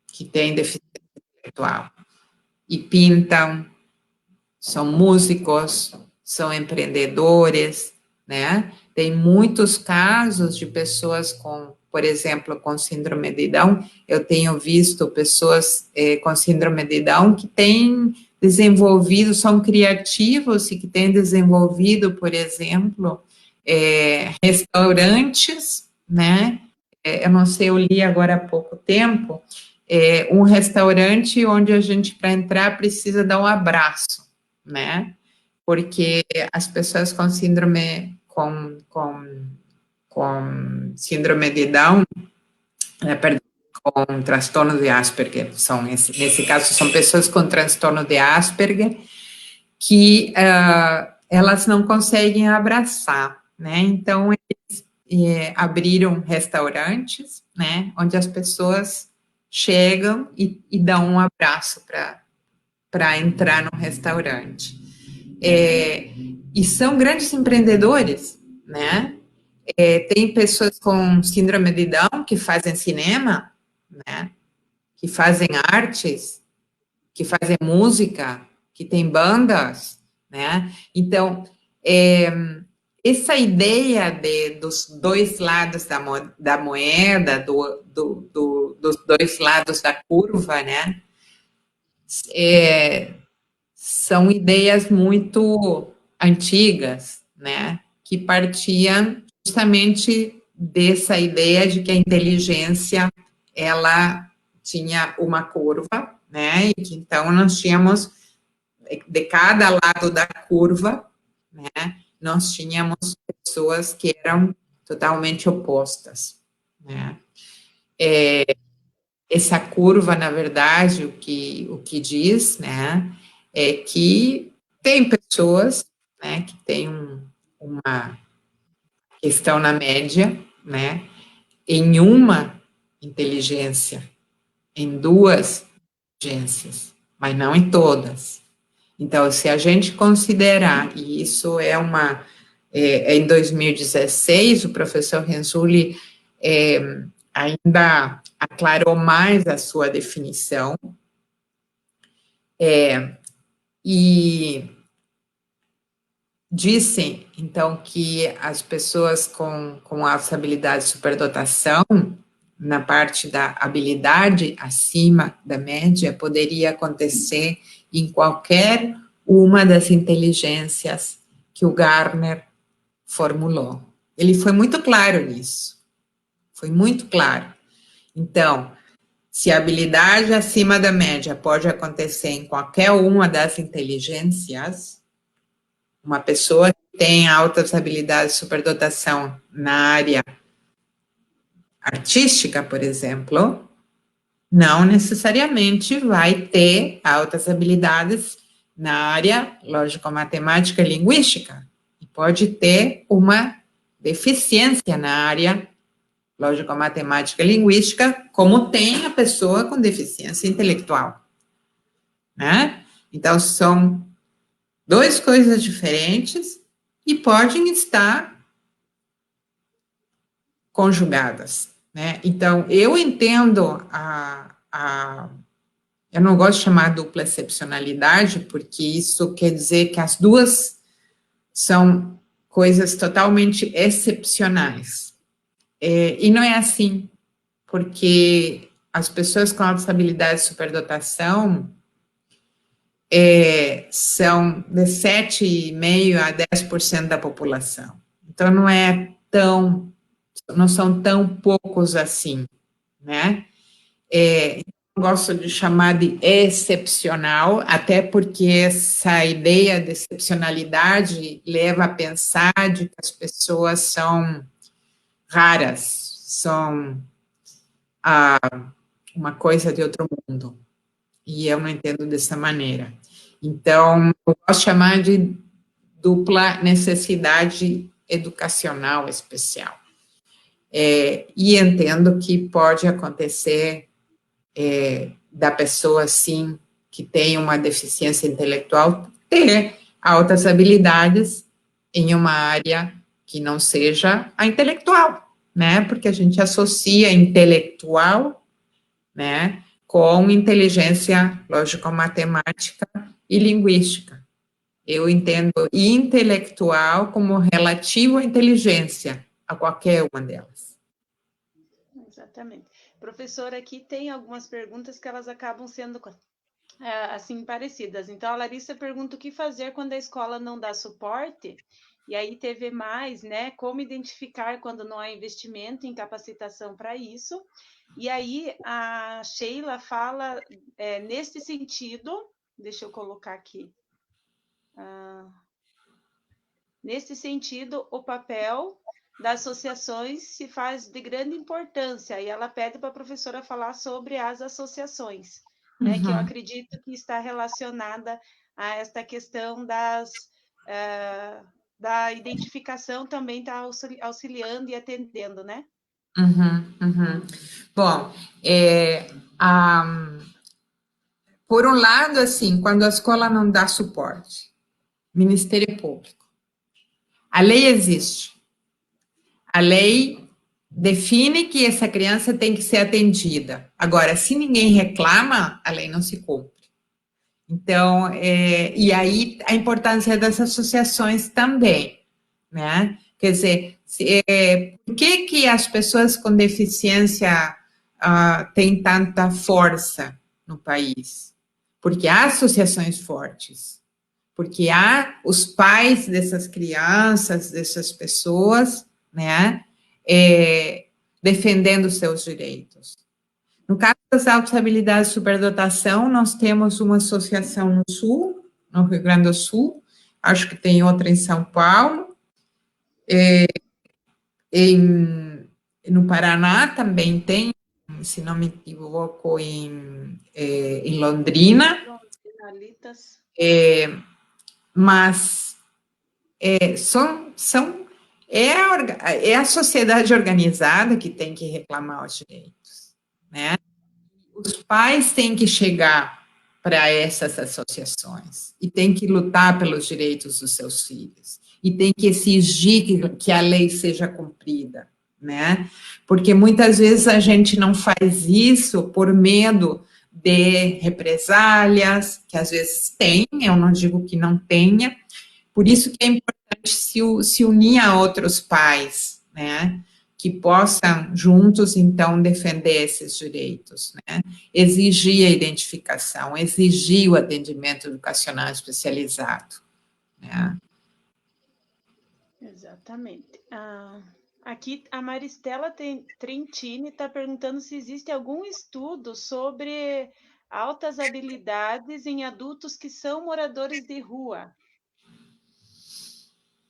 que têm deficiência intelectual, e pintam, são músicos, são empreendedores, né? Tem muitos casos de pessoas com, por exemplo, com síndrome de Down. Eu tenho visto pessoas com síndrome de Down que têm desenvolvido, são criativos e que têm desenvolvido, por exemplo, restaurantes, né? Eu não sei, eu li agora há pouco tempo, um restaurante onde a gente, para entrar, precisa dar um abraço, né? Porque as pessoas com síndrome, com síndrome de Down, perdão, com transtorno de Asperger, nesse caso, são pessoas com transtorno de Asperger que elas não conseguem abraçar, né? Então, eles abriram restaurantes, né? Onde as pessoas chegam e dão um abraço para entrar no restaurante. E são grandes empreendedores, né? Tem pessoas com síndrome de Down que fazem cinema, né? Que fazem artes, que fazem música, que têm bandas, né? Então, essa ideia dos dois lados da moeda, dos dois lados da curva, né? São ideias muito antigas, né? Que partiam justamente dessa ideia de que a inteligência, ela tinha uma curva, né? E que então nós tínhamos, de cada lado da curva, né? Nós tínhamos pessoas que eram totalmente opostas, né? Essa curva, na verdade, o que diz, né, é que tem pessoas, né, que têm uma questão na média, né, em uma inteligência, em duas inteligências, mas não em todas. Então, se a gente considerar, e isso em 2016, o professor Renzulli ainda aclarou mais a sua definição, e disse, então, que as pessoas com essa habilidade de superdotação, na parte da habilidade acima da média, poderia acontecer em qualquer uma das inteligências que o Gardner formulou. Ele foi muito claro nisso, foi muito claro. Então, se a habilidade acima da média pode acontecer em qualquer uma das inteligências, uma pessoa que tem altas habilidades de superdotação na área artística, por exemplo, não necessariamente vai ter altas habilidades na área lógico-matemática e linguística. E pode ter uma deficiência na área lógico-matemática e linguística, como tem a pessoa com deficiência intelectual, né? Então, são duas coisas diferentes e podem estar conjugadas, né? Então, eu entendo eu não gosto de chamar dupla excepcionalidade, porque isso quer dizer que as duas são coisas totalmente excepcionais. E não é assim, porque as pessoas com altas habilidades de superdotação são de 7,5% a 10% da população. Então, não são tão poucos assim, né? Eu gosto de chamar de excepcional, até porque essa ideia de excepcionalidade leva a pensar de que as pessoas são raras, são uma coisa de outro mundo. E eu não entendo dessa maneira. Então, eu posso chamar de dupla necessidade educacional especial. E entendo que pode acontecer da pessoa, sim, que tem uma deficiência intelectual, ter altas habilidades em uma área que não seja a intelectual, né? Porque a gente associa intelectual, né, com inteligência lógico-matemática e linguística. Eu entendo intelectual como relativo à inteligência, a qualquer uma delas. Exatamente. Professora, aqui tem algumas perguntas que elas acabam sendo assim parecidas. Então, a Larissa pergunta o que fazer quando a escola não dá suporte. E aí teve mais, né? Como identificar quando não há investimento em capacitação para isso. E aí a Sheila fala nesse sentido, deixa eu colocar aqui. Nesse sentido, o papel das associações se faz de grande importância, e ela pede para a professora falar sobre as associações, né, que eu acredito que está relacionada a esta questão da identificação também está auxiliando e atendendo, né? Bom, por um lado, assim, quando a escola não dá suporte, Ministério Público, a lei existe. A lei define que essa criança tem que ser atendida. Agora, se ninguém reclama, a lei não se cumpre. Então, e aí a importância das associações também, né? Quer dizer, por que as pessoas com deficiência têm tanta força no país? Porque há associações fortes, porque há os pais dessas crianças, dessas pessoas, né, defendendo seus direitos. No caso das altas habilidades de superdotação, nós temos uma associação no Sul, no Rio Grande do Sul, acho que tem outra em São Paulo, no Paraná também tem, se não me equivoco, em Londrina, mas é a sociedade organizada que tem que reclamar os direitos, né? Os pais têm que chegar para essas associações e têm que lutar pelos direitos dos seus filhos e tem que exigir que a lei seja cumprida, né? Porque muitas vezes a gente não faz isso por medo de represálias, que às vezes tem, eu não digo que não tenha, por isso que é importante se unir a outros pais, né? Que possam juntos, então, defender esses direitos, né? Exigir a identificação, exigir o atendimento educacional especializado, né? Exatamente. Aqui a Maristela Trentini está perguntando se existe algum estudo sobre altas habilidades em adultos que são moradores de rua.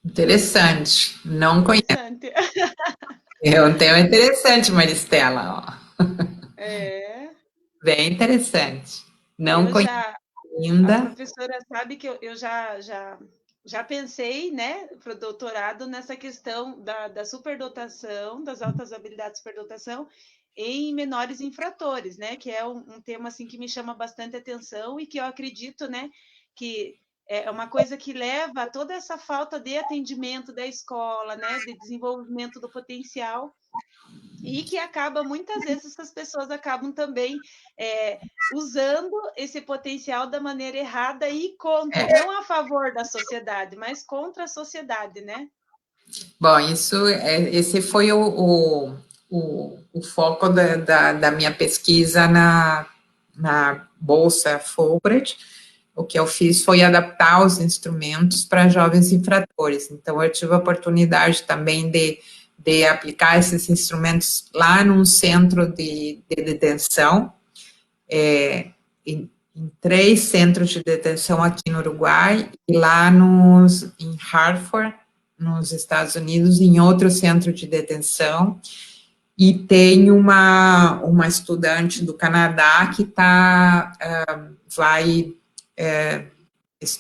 Interessante, não conheço. Interessante. É um tema interessante, Maristela, ó. É. Bem interessante. Não Eu conheço já, a ainda. professora sabe que eu já pensei, né, para o doutorado nessa questão da superdotação, das altas habilidades de superdotação em menores infratores, né, que é um tema assim que me chama bastante atenção e que eu acredito, né, que é uma coisa que leva a toda essa falta de atendimento da escola, né, de desenvolvimento do potencial e que acaba, muitas vezes, essas pessoas acabam também usando esse potencial da maneira errada e contra, não a favor da sociedade, mas contra a sociedade, né? Bom, esse foi o foco da minha pesquisa na Bolsa Fulbright. O que eu fiz foi adaptar os instrumentos para jovens infratores. Então, eu tive a oportunidade também de aplicar esses instrumentos lá num centro de detenção, em 3 centros de detenção aqui no Uruguai e lá em Hartford, nos Estados Unidos, em outro centro de detenção, e tem uma estudante do Canadá que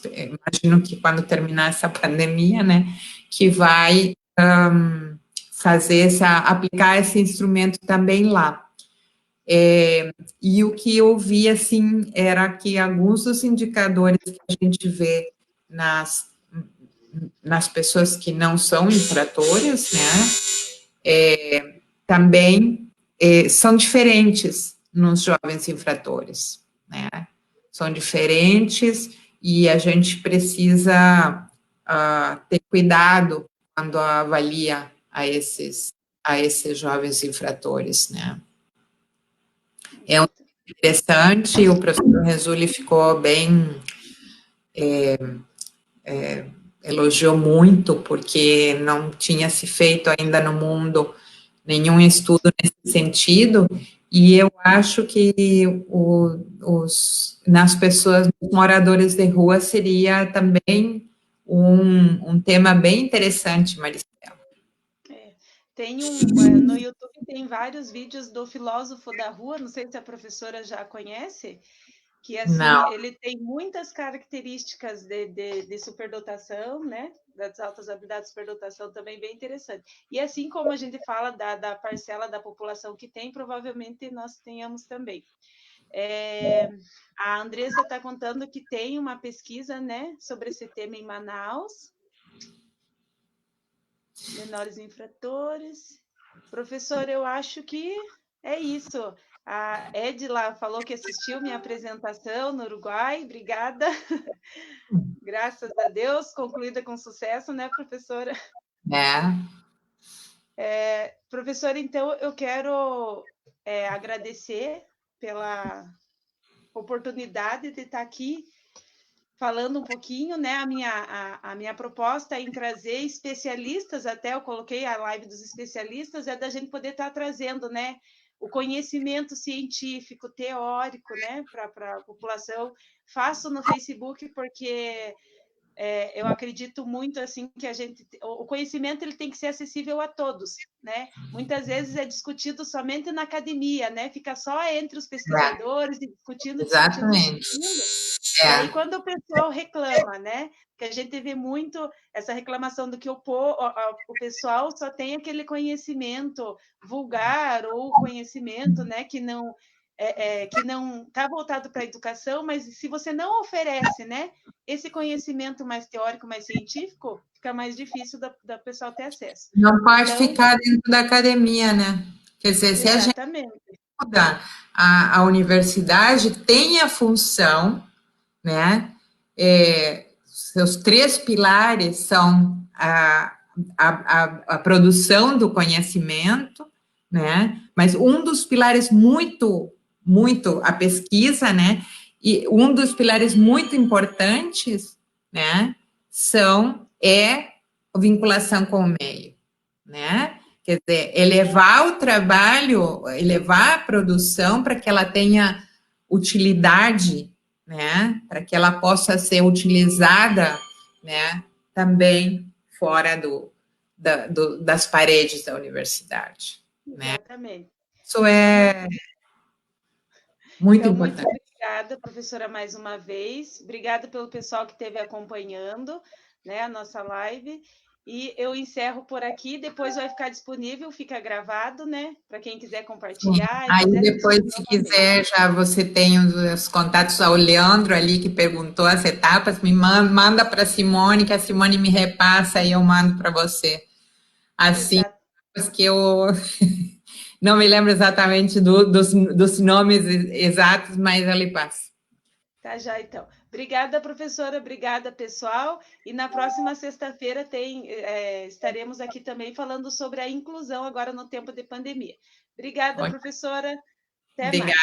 imagino que quando terminar essa pandemia, né, que vai aplicar esse instrumento também lá. E o que eu vi, assim, era que alguns dos indicadores que a gente vê nas pessoas que não são infratoras, né, também são diferentes nos jovens infratores, né? São diferentes e a gente precisa ter cuidado quando avalia a esses jovens infratores, né? É um interessante, o professor Rezuli ficou bem, elogiou muito, porque não tinha se feito ainda no mundo nenhum estudo nesse sentido, e eu acho que nas pessoas, nos moradores de rua, seria também um tema bem interessante, Maricela. No YouTube tem vários vídeos do filósofo da rua, não sei se a professora já conhece, que assim, Não. ele tem muitas características de superdotação, né? Das altas habilidades de superdotação também bem interessante. E assim como a gente fala da parcela da população que tem, provavelmente nós tenhamos também. A Andressa está contando que tem uma pesquisa, né, sobre esse tema em Manaus. Menores infratores. Professor, eu acho que é isso. A Edila falou que assistiu minha apresentação no Uruguai. Obrigada. Graças a Deus, concluída com sucesso, né, professora? Professora, então, eu quero agradecer pela oportunidade de estar aqui falando um pouquinho, né? A minha proposta é em trazer especialistas, até eu coloquei a live dos especialistas, é da gente poder estar trazendo, né? O conhecimento científico, teórico, né? Para a população. Faço no Facebook porque eu acredito muito assim que o conhecimento ele tem que ser acessível a todos, né? Muitas vezes é discutido somente na academia, né? Fica só entre os pesquisadores e discutindo. Exatamente. E aí quando o pessoal reclama, né? Que a gente vê muito essa reclamação do que o pessoal só tem aquele conhecimento vulgar ou conhecimento, né? Que não está voltado para a educação, mas se você não oferece, né? Esse conhecimento mais teórico, mais científico, fica mais difícil da pessoa ter acesso. Não pode Então, ficar dentro da academia, né? Quer dizer, se a gente muda, a universidade tem a função, né? Seus três pilares são a produção do conhecimento, né? Mas um dos pilares muito a pesquisa, né? E um dos pilares muito importantes, né? A vinculação com o meio, né? Quer dizer, elevar o trabalho, elevar a produção para que ela tenha utilidade, né? Para que ela possa ser utilizada, né? Também fora das paredes da universidade. Exatamente. Né? Isso é muito então, importante. Muito obrigada, professora, mais uma vez. Obrigada pelo pessoal que esteve acompanhando, né, a nossa live. E eu encerro por aqui, depois vai ficar disponível, fica gravado, né? Para quem quiser compartilhar. Aí depois, se quiser, já você tem os contatos ao Leandro ali, que perguntou as etapas, me manda para a Simone, que a Simone me repassa e eu mando para você. Assim, porque eu não me lembro exatamente dos nomes exatos, mas eu lhe passo. Tá já, então. Obrigada, professora. Obrigada, pessoal. E na próxima sexta-feira estaremos aqui também falando sobre a inclusão agora no tempo de pandemia. Obrigada, professora. Até mais.